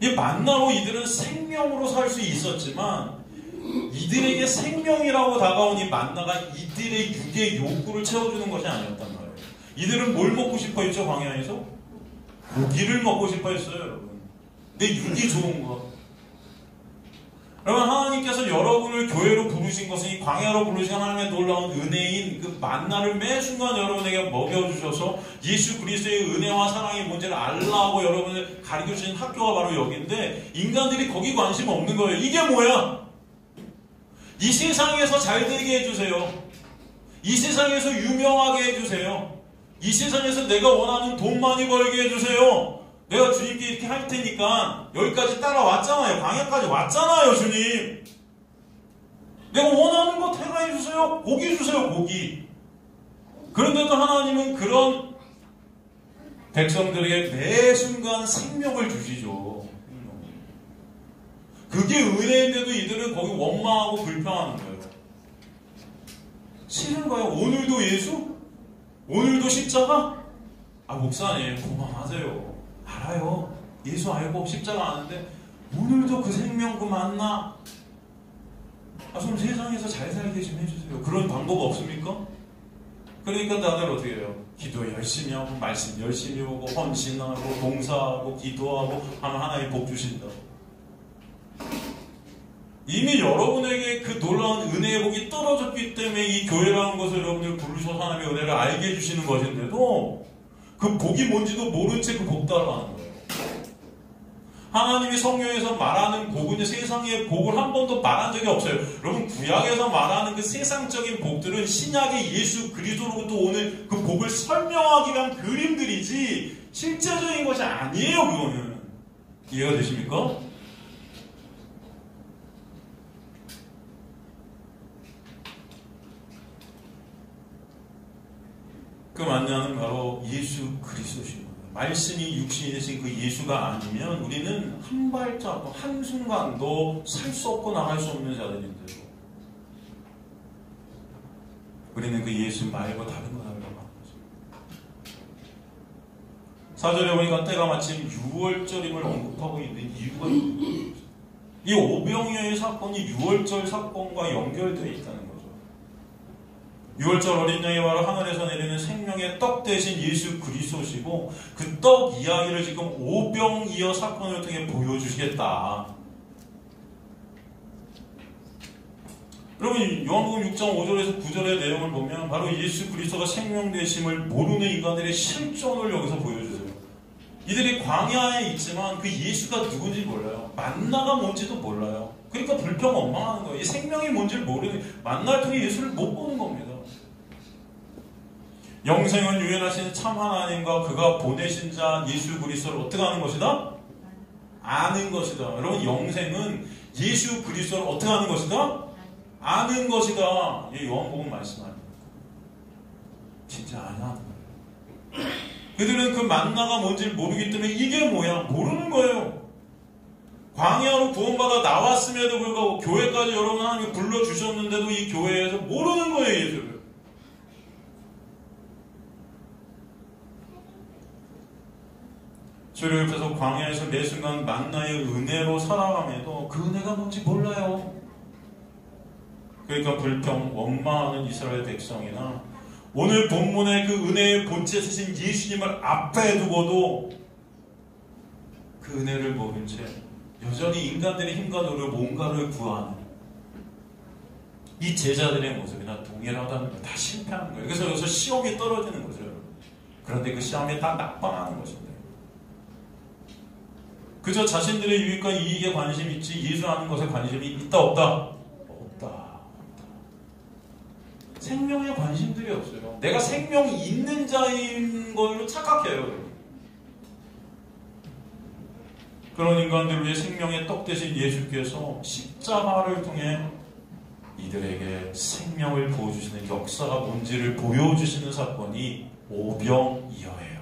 이 만나로 이들은 생명으로 살 수 있었지만 이들에게 생명이라고 다가온 이 만나가 이들의 육의 욕구를 채워주는 것이 아니었단 말이에요. 이들은 뭘 먹고 싶어 했죠, 광야에서? 고기를 먹고 싶어 했어요, 여러분. 내 육이 좋은 거. 여러분, 하나님께서 여러분을 교회로 부르신 것은 이 광야로 부르신 하나님의 놀라운 은혜인 그 만나를 매 순간 여러분에게 먹여주셔서 예수 그리스도의 은혜와 사랑의 문제를 알라고 여러분을 가르쳐주신 학교가 바로 여기인데, 인간들이 거기 관심 없는 거예요. 이게 뭐야? 이 세상에서 잘 되게 해주세요. 이 세상에서 유명하게 해주세요. 이 세상에서 내가 원하는 돈 많이 벌게 해주세요. 내가 주님께 이렇게 할 테니까 여기까지 따라왔잖아요. 광야까지 왔잖아요, 주님. 내가 원하는 거 태가해 주세요. 고기 주세요, 고기. 그런데도 하나님은 그런 백성들에게 매 순간 생명을 주시죠. 그게 은혜인데도 이들은 거기 원망하고 불평하는 거예요. 싫은 거예요. 오늘도 예수? 오늘도 십자가? 아, 목사님 그만하세요. 알아요. 예수 알고 십자가 아는데 오늘도 그 생명 그 만나. 아, 좀 세상에서 잘 살게 좀 해주세요. 그런 방법 없습니까? 그러니까 다들 어떻게 해요? 기도 열심히 하고 말씀 열심히 보고 헌신하고 봉사하고 기도하고 하면 하나님 복 주신다고. 이미 여러분에게 그 놀라운 은혜의 복이 떨어졌기 때문에 이 교회라는 것을 여러분들 부르셔서 하나님의 은혜를 알게 해주시는 것인데도 그 복이 뭔지도 모른 채 그 복 따라가는 거예요. 하나님이 성경에서 말하는 복은 세상의 복을 한 번도 말한 적이 없어요. 여러분, 구약에서 말하는 그 세상적인 복들은 신약의 예수 그리스도로부터 오는 그 복을 설명하기 위한 그림들이지 실제적인 것이 아니에요. 그거는 이해가 되십니까? 그 만나는 바로 예수 그리스도신 거예요. 말씀이 육신이 되신 그 예수가 아니면 우리는 한 발자국, 한순간도 살 수 없고 나갈 수 없는 자들인데요. 우리는 그 예수 말고 다른 거 하려고 하는 거죠. 4절에 보니까 때가 마침 6월절임을 언급하고 있는 이유가 있는 거죠. 이 오병이어의 사건이 6월절 사건과 연결되어 있다는 거죠. 6월절 어린 양이 바로 하늘에서 내리는 생명의 떡 대신 예수 그리스도시고 그 떡 이야기를 지금 오병이어 사건을 통해 보여주시겠다. 여러분, 요한복음 6장 5절에서 9절의 내용을 보면 바로 예수 그리스도가 생명 되심을 모르는 인간들의 실존을 여기서 보여주세요. 이들이 광야에 있지만 그 예수가 누군지 몰라요. 만나가 뭔지도 몰라요. 그러니까 불평 원망하는 거예요. 이 생명이 뭔지를 모르는, 만나를 통해 예수를 못 보는 겁니다. 영생은 유일하신 참 하나님과 그가 보내신 자 예수 그리스도를 어떻게 하는 것이다? 아는 것이다. 여러분, 영생은 예수 그리스도를 어떻게 하는 것이다? 아는 것이다. 이 요한복음 말씀 아닙니까? 진짜 아냐? 그들은 그 만나가 뭔지를 모르기 때문에 이게 뭐야? 모르는 거예요. 광야로 구원받아 나왔음에도 불구하고 교회까지 여러분 하나님이 불러주셨는데도 이 교회에서 모르는 거예요, 예수를. 주를 옆에서 광야에서 매 순간 만나의 은혜로 살아감에도 그 은혜가 뭔지 몰라요. 그러니까 불평, 원망하는 이스라엘 백성이나 오늘 본문의 그 은혜의 본체 쓰신 예수님을 앞에 두고도 그 은혜를 모른 채 여전히 인간들의 힘과 노력으로 뭔가를 구하는 이 제자들의 모습이나 동일하다는 거예요. 다 실패하는 거예요. 그래서 여기서 시험이 떨어지는 거죠. 그런데 그 시험에 다 낙방하는 것입니다. 그저 자신들의 유익과 이익에 관심이 있지 예수 아는 것에 관심이 있다 없다? 없다. 생명에 관심들이 없어요. 내가 생명이 있는 자인 걸로 착각해요. 그런 인간들을 위해 생명의 떡 대신 예수께서 십자가를 통해 이들에게 생명을 보여주시는 역사가 뭔지를 보여주시는 사건이 오병이어예요.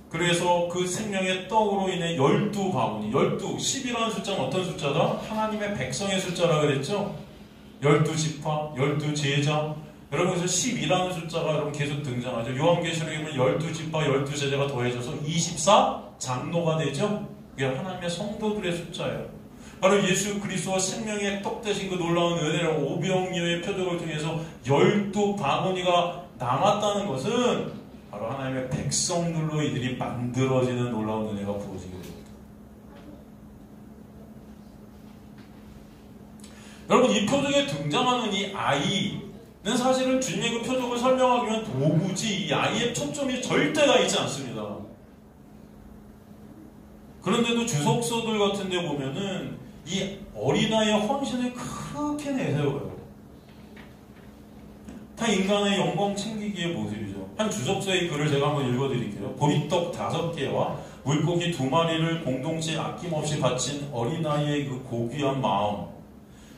그래서 그 생명의 떡으로 인해 12바구니, 10이라는 숫자는 어떤 숫자다? 하나님의 백성의 숫자라 그랬죠? 12지파, 12제자, 여러분, 그래서 10이라는 숫자가 여러분 계속 등장하죠. 요한계시록에 보면 12지파 12제자가 더해져서 24장로가 되죠. 그게 하나님의 성도들의 숫자예요. 바로 예수 그리스도와 생명의 떡 되신 그 놀라운 은혜로 오병이어의 표적을 통해서 12바구니가 남았다는 것은 바로 하나님의 백성들로 이들이 만들어지는 놀라운 은혜가 부어지게 됩니다. 여러분, 이 표적에 등장하는 이 아이는 사실은 주님의 그 표적을 설명하기 위한 도구지, 이 아이의 초점이 절대가 있지 않습니다. 그런데도 주석서들 같은 데 보면은 이 어린아이의 헌신을 그렇게 내세워요. 다 인간의 영광 챙기기의 모습이죠. 한 주석서의 글을 제가 한번 읽어드릴게요. 보리떡 5개와 물고기 2마리를 공동체 아낌없이 바친 어린아이의 그 고귀한 마음,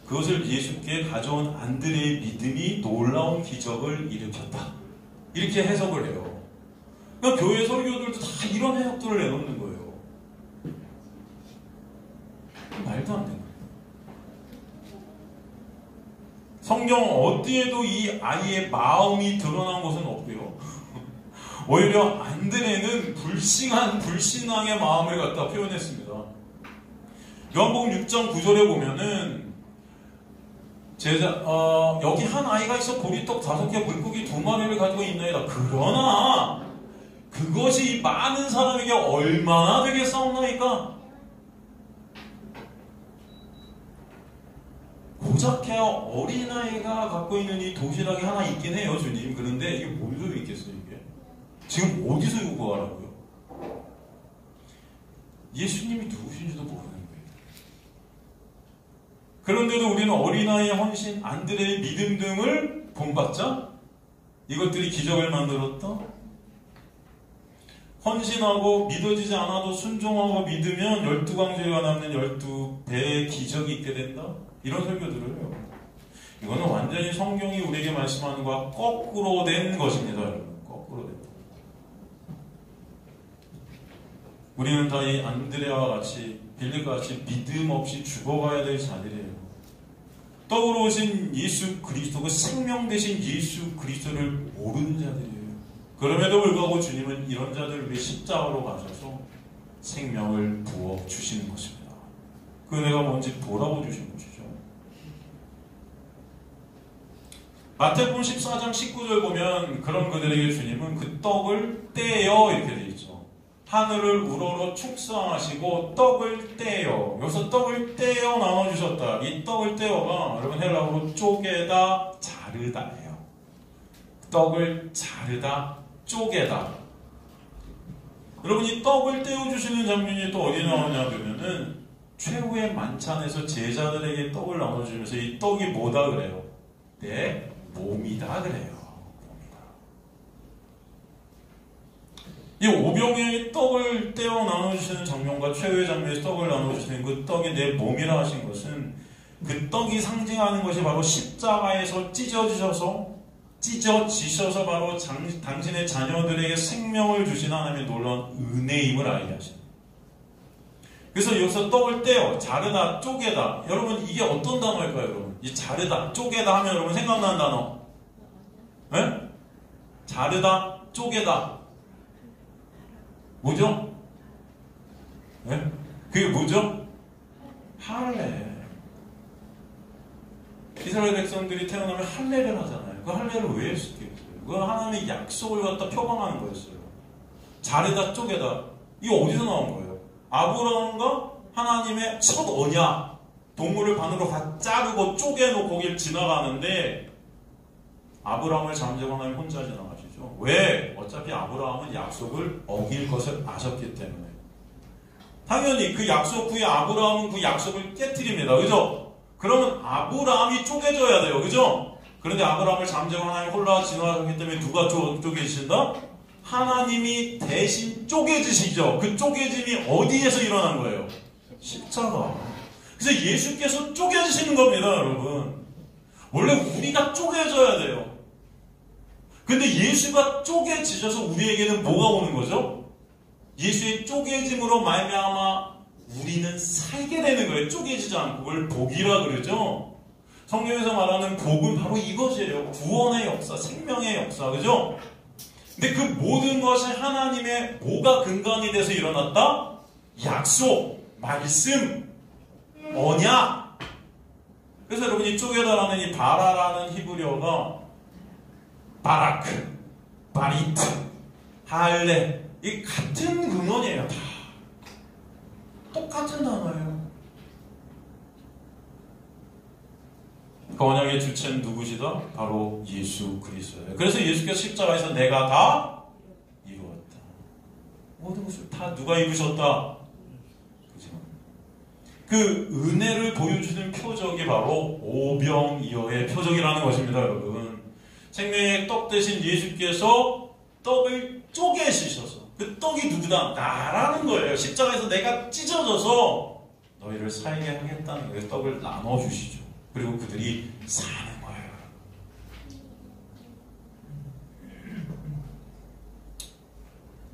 그것을 예수께 가져온 안드레의 믿음이 놀라운 기적을 일으켰다. 이렇게 해석을 해요. 그러니까 교회 설교들도 다 이런 해석들을 내놓는 거예요. 말도 안 되는 거예요. 성경 어디에도 이 아이의 마음이 드러난 것은 없고요. 오히려 안드레는 불신앙의 마음을 갖다 표현했습니다. 요한복음 6장 9절에 보면은 여기 한 아이가 있어 보리떡 5개 물고기 2마리를 가지고 있나이다. 그러나 그것이 많은 사람에게 얼마나 되겠사옵나이까? 고작해야 어린아이가 갖고 있는 이 도시락이 하나 있긴 해요, 주님. 그런데 이게 뭔 소리 있겠어요, 이게? 지금 어디서 이거 구하라고요? 예수님이 누구신지도 모르는 거예요. 그런데도 우리는 어린아이의 헌신, 안드레의 믿음 등을 본받자 이것들이 기적을 만들었다? 헌신하고 믿어지지 않아도 순종하고 믿으면 12강조가 남는 12배의 기적이 있게 된다? 이런 설교들을 해요. 이거는 완전히 성경이 우리에게 말씀하는 것과 거꾸로 된 것입니다, 여러분. 거꾸로 된 것. 우리는 다 이 안드레와 같이, 빌립과 같이 믿음 없이 죽어가야 될 자들이에요. 떡으로 오신 예수 그리스도, 그 생명 되신 예수 그리스도를 모르는 자들이에요. 그럼에도 불구하고 주님은 이런 자들을 위해 십자가로 가셔서 생명을 부어 주시는 것입니다. 그 은혜가 뭔지 보라고 주신 것이죠. 마태복음 14장 19절 보면 그런 그들에게 주님은 그 떡을 떼어 이렇게 되어 있죠. 하늘을 우러러 축사하시고 떡을 떼어, 여기서 떡을 떼어 나눠주셨다. 이 떡을 떼어가 여러분 헬라어로 쪼개다, 자르다예요. 떡을 자르다, 쪼개다. 여러분, 이 떡을 떼어주시는 장면이 또 어디 나오냐 그러면은 최후의 만찬에서 제자들에게 떡을 나눠주면서 이 떡이 뭐다 그래요? 내 몸이다 그래요. 이 오병이어의 떡을 떼어 나눠주시는 장면과 최후의 장면에서 떡을 나눠주시는 그 떡이 내 몸이라 하신 것은 그 떡이 상징하는 것이 바로 십자가에서 찢어지셔서 바로 당신의 자녀들에게 생명을 주신 하나님의 놀라운 은혜임을 알게 하십니다. 그래서 여기서 떡을 떼어, 자르다, 쪼개다. 여러분, 이게 어떤 단어일까요, 여러분? 이 자르다, 쪼개다 하면 여러분 생각나는 단어. 네? 자르다, 쪼개다. 뭐죠? 네? 그게 뭐죠? 할례. 이스라엘 백성들이 태어나면 할례를 하잖아요. 그 할례를 왜 했을까요? 그 하나님의 약속을 갖다 표방하는 거였어요. 자르다, 쪼개다. 이거 어디서 나온 거예요? 아브라함과 하나님의 첫 언약, 동물을 반으로 다 자르고 쪼개놓고 거길 지나가는데 아브라함을 잠재고 하나님 혼자 지나가시죠. 왜? 어차피 아브라함은 약속을 어길 것을 아셨기 때문에. 당연히 그 약속 후에 아브라함은 그 약속을 깨트립니다. 그죠? 그러면 아브라함이 쪼개져야 돼요. 그죠? 그런데 아브라함을 잠재고 하나님 홀라 지나가셨기 때문에 누가 쪼개지신다? 하나님이 대신 쪼개지시죠. 그 쪼개짐이 어디에서 일어난 거예요? 십자가. 그래서 예수께서 쪼개지시는 겁니다, 여러분. 원래 우리가 쪼개져야 돼요. 근데 예수가 쪼개지셔서 우리에게는 뭐가 오는 거죠? 예수의 쪼개짐으로 말미암아 우리는 살게 되는 거예요. 쪼개지지 않고. 그걸 복이라 그러죠. 성경에서 말하는 복은 바로 이것이에요. 구원의 역사, 생명의 역사, 그죠? 근데 그 모든 것이 하나님의 뭐가 근간이 돼서 일어났다? 약속, 말씀, 언약. 그래서 여러분 이쪽에 달하는 이 바라라는 히브리어가 바라크, 바리트, 할레, 이 같은 근원이에요. 다 똑같은 단어예요. 그 언약의 주체는 누구시다? 바로 예수 그리스도예요. 그래서 예수께서 십자가에서 내가 다 이루었다. 모든 것을 다 누가 이루셨다? 그죠? 그 은혜를 보여주는 표적이 바로 오병이어의 표적이라는 것입니다, 여러분. 생명의 떡 대신 예수께서 떡을 쪼개시셔서 그 떡이 누구다? 나라는 거예요. 십자가에서 내가 찢어져서 너희를 살게 하겠다는 거예요. 떡을 나눠주시죠. 그리고 그들이 사는 거예요.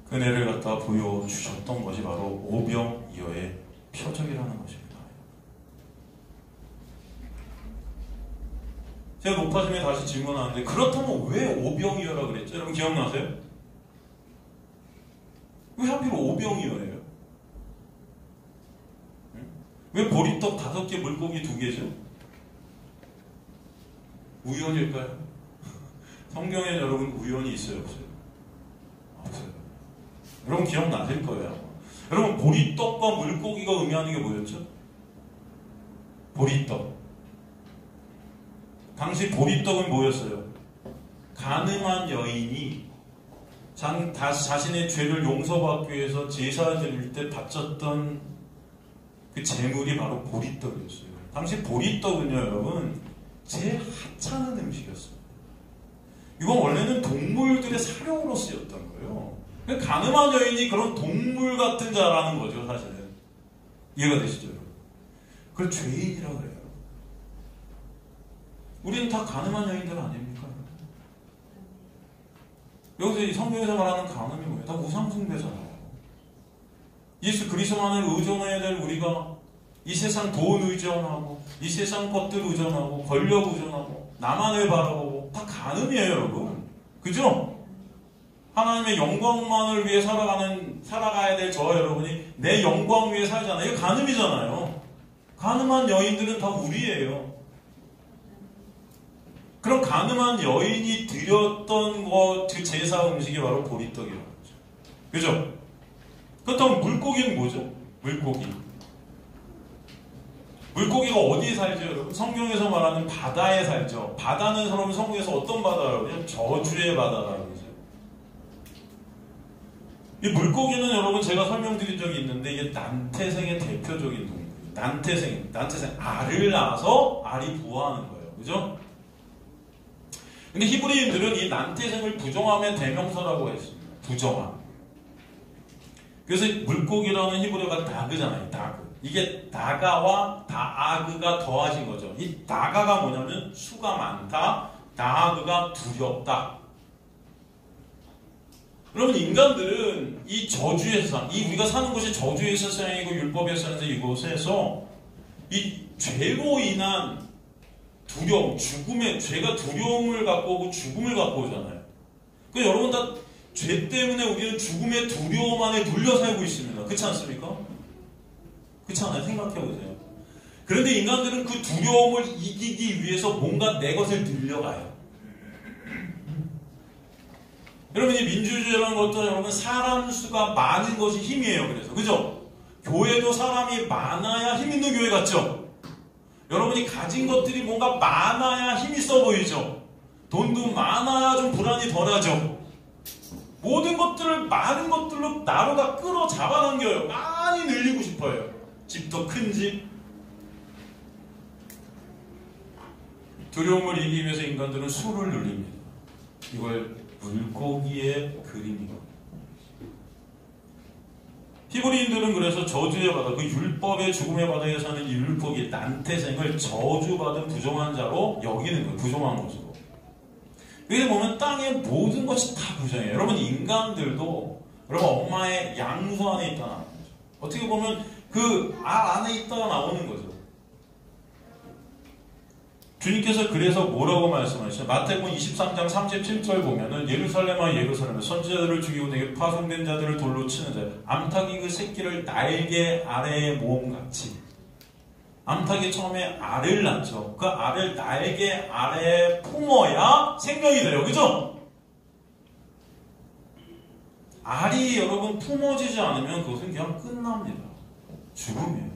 그 은혜를 갖다 보여주셨던 것이 바로 오병이어의 표적이라는 것입니다. 제가 높아짐에 다시 질문하는데 그렇다면 왜 오병이어라 그랬죠? 여러분 기억나세요? 왜 하필 오병이어예요? 왜 보리떡 5개 물고기 2개죠? 우연일까요? 성경에 여러분 우연이 있어요? 없어요? 없어요. 여러분 기억나실 거예요. 여러분 보리떡과 물고기가 의미하는 게 뭐였죠? 보리떡. 당시 보리떡은 뭐였어요? 가늠한 여인이 자신의 죄를 용서받기 위해서 제사 드릴 때 바쳤던 그 제물이 바로 보리떡이었어요. 당시 보리떡은요, 여러분, 제일 하찮은 음식이었습니다. 이건 원래는 동물들의 사료로 쓰였던 거예요. 가늠한 여인이 그런 동물 같은 자라는 거죠, 사실은. 이해가 되시죠, 여러분? 그걸 죄인이라고 해요. 우리는 다 가늠한 여인들 아닙니까? 여기서 이 성경에서 말하는 가늠이 뭐예요? 다 우상숭배잖아요. 예수 그리스도만을 의존해야 될 우리가 이 세상 돈 의존하고 이 세상 것들 의존하고 권력 의존하고 나만을 바라보고 다 가늠이에요, 여러분. 그죠? 하나님의 영광만을 위해 살아가야 될 저 여러분이 내 영광 위해 살잖아요. 이거 가늠이잖아요. 가늠한 여인들은 다 우리예요. 그런 가늠한 여인이 드렸던 그 제사 음식이 바로 보리떡이라는 거죠. 그죠? 그렇다면 물고기는 뭐죠? 물고기가 어디에 살죠, 여러분? 성경에서 말하는 바다에 살죠. 바다는 여러분 성경에서 어떤 바다라고 그러죠? 저주의 바다라고 그러죠. 이 물고기는 여러분 제가 설명드린 적이 있는데 이게 난태생의 대표적인 동물이에요. 난태생, 알을 낳아서 알이 부화하는 거예요. 그죠? 근데 히브리인들은 이 난태생을 부정함의 대명사라고 했습니다. 부정함. 그래서 물고기라는 히브리어가 다그잖아요. 다그. 이게 다가와 다아그가 더하신 거죠. 이 다가가 뭐냐면 수가 많다. 다아그가 두렵다. 여러분 인간들은 이 저주의 세상, 이 우리가 사는 곳이 저주의 세상이고 율법의 세상에서 이곳에서 이 죄로 인한 두려움, 죄가 두려움을 갖고 오고 죽음을 갖고 오잖아요. 그러니까 여러분 다 죄 때문에 우리는 죽음의 두려움 안에 눌려 살고 있습니다. 그렇지 않습니까? 그렇지 않아요? 생각해보세요. 그런데 인간들은 그 두려움을 이기기 위해서 뭔가 내 것을 늘려가요. 여러분 이 민주주의라는 것도 여러분 사람 수가 많은 것이 힘이에요. 그래서 그죠? 교회도 사람이 많아야 힘 있는 교회 같죠? 여러분이 가진 것들이 뭔가 많아야 힘 있어 보이죠? 돈도 많아야 좀 불안이 덜하죠? 모든 것들을 많은 것들로 나로 다 끌어 잡아당겨요. 많이 늘리고 싶어요. 집도 큰 집. 두려움을 이기기 위해서 인간들은 수를 늘립니다. 이걸 물고기의 그림이거든요. 히브리인들은 그래서 저주의 바다, 그 율법의 죽음의 바다에 사는 이 율법이 난태생을 저주받은 부정한 자로 여기는 거예요. 부정한 것으로. 여기 보면 땅의 모든 것이 다 부정해요. 여러분 인간들도 여러분 엄마의 양수 안에 있다 나오는 거죠. 어떻게 보면 그 알 안에 있다가 나오는 거죠. 주님께서 그래서 뭐라고 말씀하시죠? 마태복음 23장 37절 보면은 예루살렘아 예루살렘아 선지자들을 죽이고 내게 파송된 자들을 돌로 치는 자 암탉이 그 새끼를 날개 아래에 모음같이 암탉이 처음에 알을 낳죠. 그 알을 날개 아래에 품어야 생명이 돼요. 그죠? 알이 여러분 품어지지 않으면 그것은 그냥 끝납니다. 죽음이에요.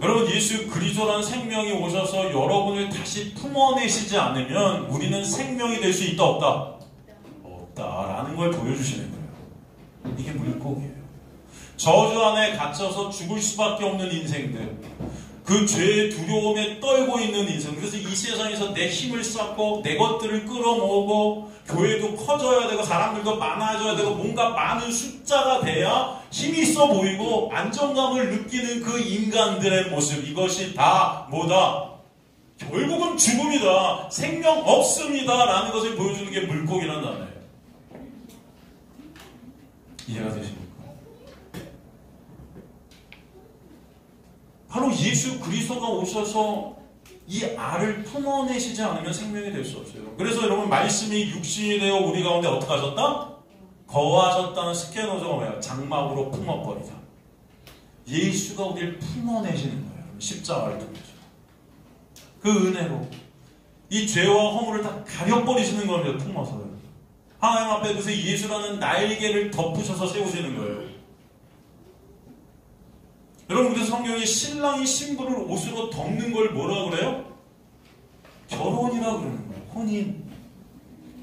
여러분 예수 그리스도라는 생명이 오셔서 여러분을 다시 품어내시지 않으면 우리는 생명이 될 수 있다 없다? 없다라는 걸 보여주시는 거예요. 이게 물고기예요. 저주 안에 갇혀서 죽을 수밖에 없는 인생들, 그 죄의 두려움에 떨고 있는 인생. 그래서 이 세상에서 내 힘을 쌓고 내 것들을 끌어모으고 교회도 커져야 되고 사람들도 많아져야 되고 뭔가 많은 숫자가 돼야 힘이 있어 보이고 안정감을 느끼는 그 인간들의 모습, 이것이 다 뭐다? 결국은 죽음이다. 생명 없습니다. 라는 것을 보여주는 게 물고기란 단어예요. 이해가 되십니까? 바로 예수 그리스도가 오셔서 이 알을 품어내시지 않으면 생명이 될 수 없어요. 그래서 여러분 말씀이 육신이 되어 우리 가운데 어떻게 하셨다? 거하셨다는 스케노저가 뭐예요? 장막으로 품어버리다. 예수가 우리를 품어내시는 거예요. 십자가를 통해서. 그 은혜로 이 죄와 허물을 다 가려버리시는 겁니다. 품어서요. 하나님 앞에 그래서 예수라는 날개를 덮으셔서 세우시는 거예요. 여러분 그래서 성경이 신랑이 신부를 옷으로 덮는 걸 뭐라 그래요? 결혼이라 그러는 거예요. 혼인.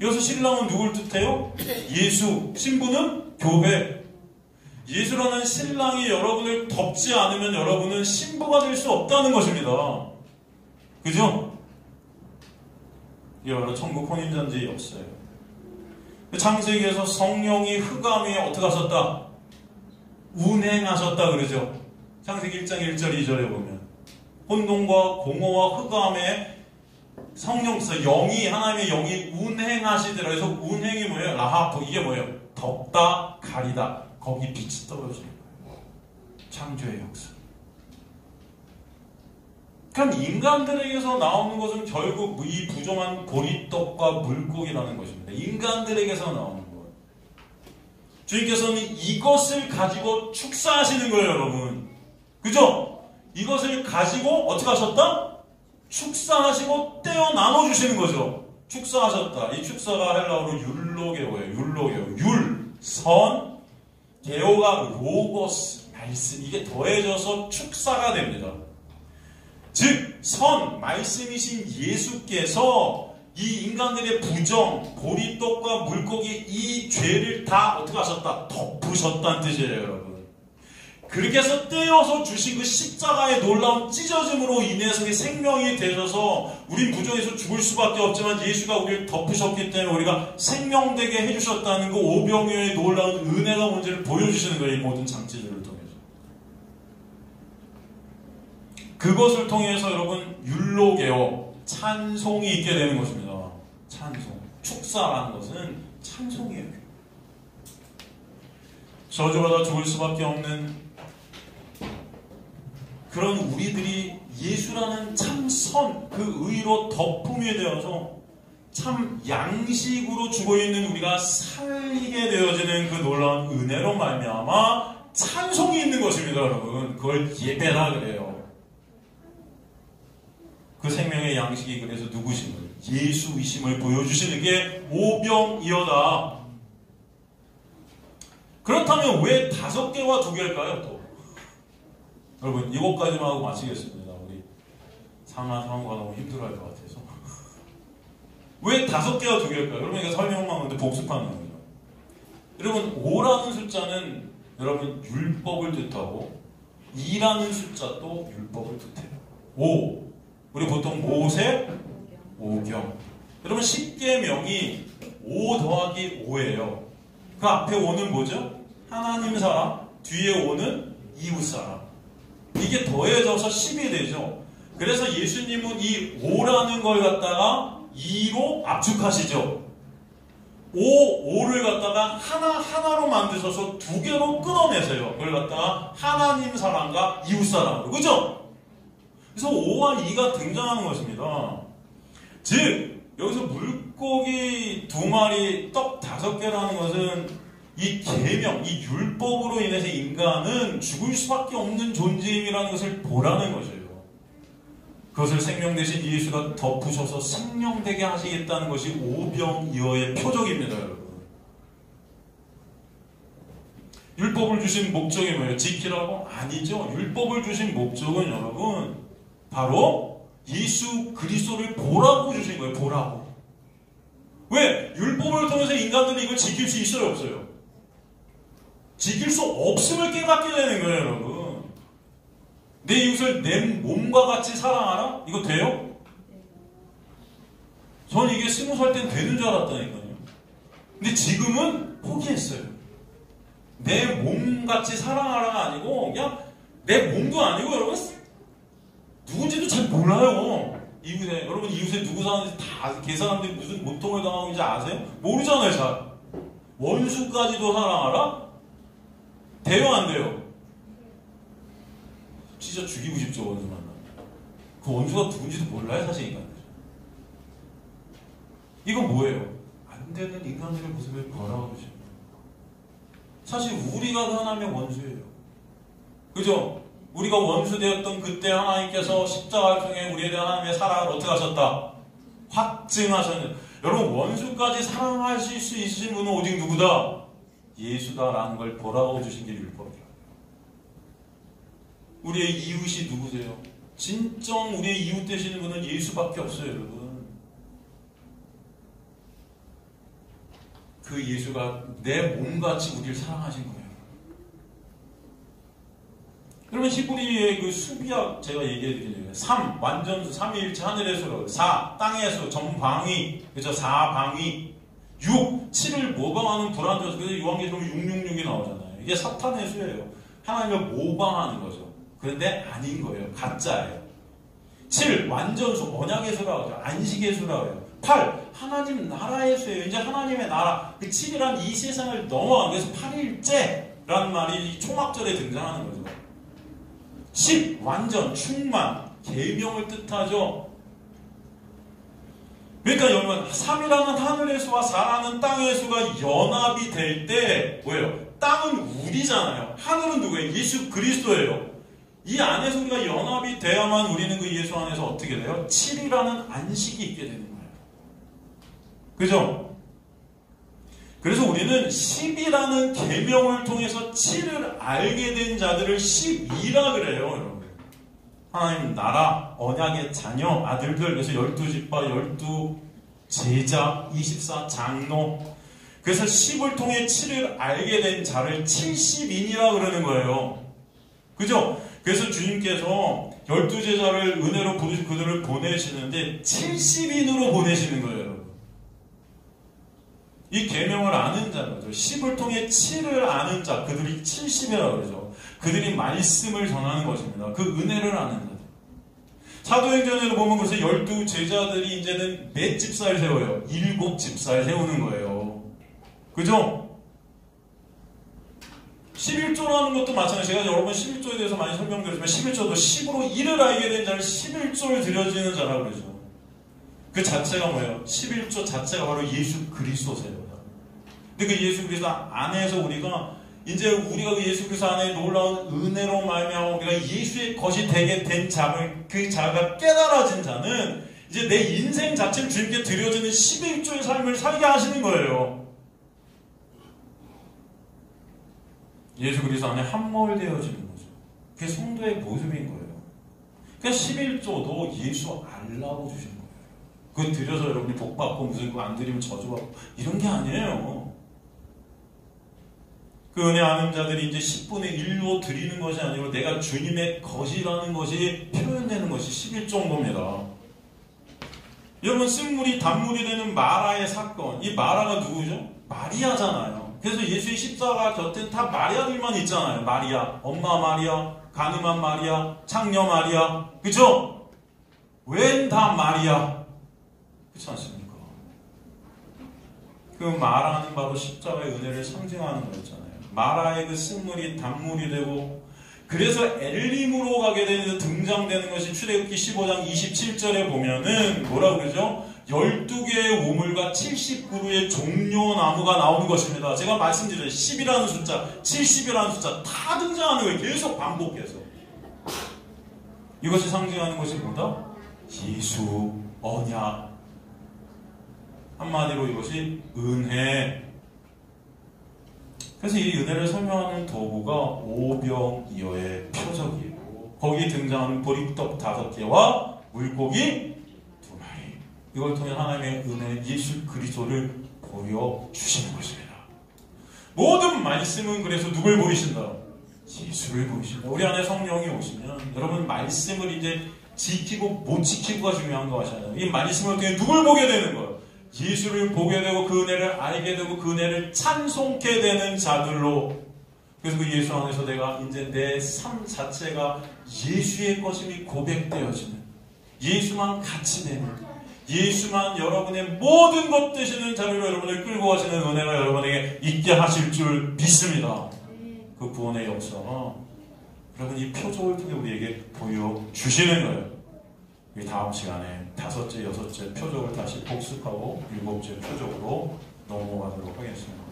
여기서 신랑은 누굴 뜻해요? 예수. 신부는 교회. 예수라는 신랑이 여러분을 덮지 않으면 여러분은 신부가 될 수 없다는 것입니다. 그죠? 이게 바로 천국 혼인잔치의 역사예요. 창세기에서 성령이 흑암 위에 어떻게 하셨다? 운행하셨다 그러죠. 창세기 1장 1절 2절에 보면 혼돈과 공허와 흑암에 성령께서 영이 하나님의 영이 운행하시더라. 그래서 운행이 뭐예요? 라하프. 이게 뭐예요? 덮다 가리다. 거기 빛이 떨어지는 거예요. 창조의 역사. 그럼 인간들에게서 나오는 것은 결국 이 부정한 보리떡과 물고기라는 것입니다. 인간들에게서 나오는 것. 주님께서는 이것을 가지고 축사하시는 거예요, 여러분. 그죠? 이것을 가지고 어떻게 하셨다? 축사하시고 떼어 나눠주시는 거죠. 축사하셨다. 이 축사가 헬라어로 율로게오예요. 율로게오. 율, 선, 게오가 로고스, 말씀. 이게 더해져서 축사가 됩니다. 즉, 선, 말씀이신 예수께서 이 인간들의 부정, 보리떡과 물고기 이 죄를 다 어떻게 하셨다? 덮으셨다는 뜻이에요, 여러분. 그렇게 해서 떼어서 주신 그 십자가의 놀라운 찢어짐으로 인해서 생명이 되셔서 우린 부정에서 죽을 수밖에 없지만 예수가 우리를 덮으셨기 때문에 우리가 생명되게 해주셨다는 그 오병이어의 놀라운 은혜가 뭔지를 보여주시는 거예요. 이 모든 장치들을 통해서. 그것을 통해서 여러분 율로게오 찬송이 있게 되는 것입니다. 찬송. 축사라는 것은 찬송이에요. 저주받아 죽을 수밖에 없는 그런 우리들이 예수라는 참 선, 그 의로 덮음이 되어서 참 양식으로 죽어있는 우리가 살리게 되어지는 그 놀라운 은혜로 말미암아 찬송이 있는 것입니다, 여러분. 그걸 예배라 그래요. 그 생명의 양식이 그래서 누구심을, 예수이심을 보여주시는 게 오병이어다. 그렇다면 왜 5개와 2개일까요, 또? 여러분, 이것까지만 하고 마치겠습니다. 우리 상하가 너무 힘들어할 것 같아서. 왜 5개와 2개일까요? 여러분, 이거 설명만 하는데 복습하는 거죠. 여러분, 5라는 숫자는 여러분, 율법을 뜻하고 2라는 숫자도 율법을 뜻해요. 5. 우리 보통 모세, 오경. 여러분, 10계명이 5 더하기 5예요. 그 앞에 5는 뭐죠? 하나님 사람, 뒤에 5는 이웃 사람. 이게 더해져서 10이 되죠. 그래서 예수님은 이 5라는 걸 갖다가 2로 압축하시죠. 5를 갖다가 하나로 만드셔서 2개로 끊어내세요. 그걸 갖다가 하나님 사람과 이웃 사람으로. 그죠? 그래서 5와 2가 등장하는 것입니다. 즉 여기서 물고기 2마리, 떡 5개라는 것은 이 계명, 이 율법으로 인해서 인간은 죽을 수밖에 없는 존재임이라는 것을 보라는 것이에요. 그것을 생명 대신 예수가 덮으셔서 생명되게 하시겠다는 것이 오병이어의 표적입니다, 여러분. 율법을 주신 목적이 뭐예요? 지키라고? 아니죠. 율법을 주신 목적은 여러분 바로 예수 그리스도를 보라고 주신 거예요. 보라고. 왜? 율법을 통해서 인간들이 이걸 지킬 수 있어요? 없어요? 지킬 수 없음을 깨닫게 되는 거예요, 여러분. 내 이웃을 내 몸과 같이 사랑하라? 이거 돼요? 전 이게 20살 땐 되는 줄 알았다니까요. 근데 지금은 포기했어요. 내 몸같이 사랑하라가 아니고 그냥 내 몸도 아니고 여러분 누군지도 잘 몰라요. 이웃에 여러분 이웃에 누구 사는지 다 그 사람들이 무슨 고통을 당하고 있는지 아세요? 모르잖아요. 잘. 원수까지도 사랑하라? 돼요 안 돼요? 진짜 죽이고 싶죠. 원수 만나면. 그 원수가 누군지도 몰라요 사실 인간들. 이건 뭐예요? 안 되는 인간들의 모습을 보라고 주십니다. 사실 우리가 그 하나님의 원수예요. 그죠? 우리가 원수되었던 그때 하나님께서 십자가를 통해 우리에 대한 하나님의 사랑을 어떻게 하셨다? 확증하셨는데 여러분 원수까지 사랑하실 수 있으신 분은 오직 누구다? 예수다라는 걸 보라고 주신 게 율법이에요. 우리의 이웃이 누구세요? 진정 우리의 이웃 되시는 분은 예수밖에 없어요, 여러분. 그 예수가 내 몸같이 우리를 사랑하신 거예요. 그러면 히브리의 그 수비학 제가 얘기해 드리는 3, 완전수, 3위일체 하늘의 수로 4, 땅의 수, 전방위, 그죠? 4방위 6, 7을 모방하는 불완전수. 그래서 요한계시록 666이 나오잖아요. 이게 사탄의 수예요. 하나님을 모방하는 거죠. 그런데 아닌 거예요. 가짜예요. 7, 완전수, 언약의 수라고 하죠. 안식의 수라고 해요. 8, 하나님 나라의 수예요. 이제 하나님의 나라. 그 7이란 이 세상을 넘어간 그래서 8일째라는 말이 총합절에 등장하는 거죠. 10, 완전, 충만, 계명을 뜻하죠. 그러니까 여러분 3이라는 하늘의 수와 4라는 땅의 수가 연합이 될 때 뭐예요? 땅은 우리잖아요. 하늘은 누구예요? 예수 그리스도예요. 이 안에서 우리가 연합이 돼야만 우리는 그 예수 안에서 어떻게 돼요? 7이라는 안식이 있게 되는 거예요. 그죠? 그래서 우리는 10이라는 계명을 통해서 7을 알게 된 자들을 12라 그래요, 여러분. 하나님 나라, 언약의 자녀, 아들들, 그래서 12지파, 12제자, 24장로. 그래서 10을 통해 7을 알게 된 자를 70인이라 그러는 거예요. 그죠? 그래서 주님께서 12제자를 은혜로 부르시고 그들을 보내시는데 70인으로 보내시는 거예요, 여러분. 이 계명을 아는 자죠. 10을 통해 7을 아는 자, 그들이 70이라고 그러죠. 그들이 말씀을 전하는 것입니다. 그 은혜를 아는 자들. 사도행전에도 보면 그래서 12제자들이 이제는 몇 집사를 세워요? 7집사를 세우는 거예요. 그죠? 11조라는 것도 마찬가지예요. 제가 여러 번 11조에 대해서 많이 설명드렸지만 11조도 10으로 1을 알게 된 자를 11조를 드려지는 자라고 그러죠. 그 자체가 뭐예요? 11조 자체가 바로 예수 그리스도세요. 근데 그 예수 그리스도 안에서 우리가 이제 우리가 그 예수 그리스도 안에 놀라운 은혜로 말미암아 우리가 예수의 것이 되게 된 자를 그 자가 깨달아진 자는 이제 내 인생 자체를 주님께 드려지는 11조의 삶을 살게 하시는 거예요. 예수 그리스도 안에 함몰되어지는 거죠. 그게 성도의 모습인 거예요. 그러니까 11조도 예수 알라고 주신 거예요. 그거 드려서 여러분이 복받고 무슨 그거 안 드리면 저주받고 이런 게 아니에요. 그 은혜 아는 자들이 이제 10분의 1로 드리는 것이 아니고 내가 주님의 것이라는 것이 표현되는 것이 11조인 겁니다. 여러분 쓴물이 단물이 되는 마라의 사건, 이 마라가 누구죠? 마리아잖아요. 그래서 예수의 십자가 곁엔 다 마리아들만 있잖아요. 마리아, 엄마 마리아, 가늠한 마리아, 창녀 마리아, 그죠? 웬 다 마리아, 그렇지 않습니까? 그 마라는 바로 십자가의 은혜를 상징하는 거였잖아요. 마라의 그 쓴물이 단물이 되고 그래서 엘림으로 가게 되면서 등장되는 것이 출애굽기 15장 27절에 보면은 뭐라고 그러죠? 12개의 우물과 79루의 종려나무가 나오는 것입니다. 제가 말씀드린 10이라는 숫자, 70이라는 숫자 다 등장하는 거예요. 계속 반복해서. 이것이 상징하는 것이 뭐다? 예수, 언약. 한마디로 이것이 은혜. 그래서 이 은혜를 설명하는 도구가 오병이어의 표적이에요. 거기에 등장하는 보리떡 5개와 물고기 2마리. 이걸 통해 하나님의 은혜 예수 그리스도를 보여주시는 것입니다. 모든 말씀은 그래서 누굴 보이신다? 예수를 보이신다. 우리 안에 성령이 오시면 여러분 말씀을 이제 지키고 못 지키고가 중요한 거 아시잖아요. 이 말씀을 통해 누굴 보게 되는 거예요? 예수를 보게 되고 그 은혜를 알게 되고 그 은혜를 찬송케 되는 자들로. 그래서 그 예수 안에서 내가 이제 내 삶 자체가 예수의 것임이 고백되어지는, 예수만 같이 되는, 예수만 여러분의 모든 것 되시는 자리로 여러분을 끌고 가시는 은혜가 여러분에게 있게 하실 줄 믿습니다. 그 구원의 역사가 여러분 이 표적을 통해 우리에게 보여주시는 거예요. 우리 다음 시간에 5째, 6째 표적을 다시 복습하고 7째 표적으로 넘어가도록 하겠습니다.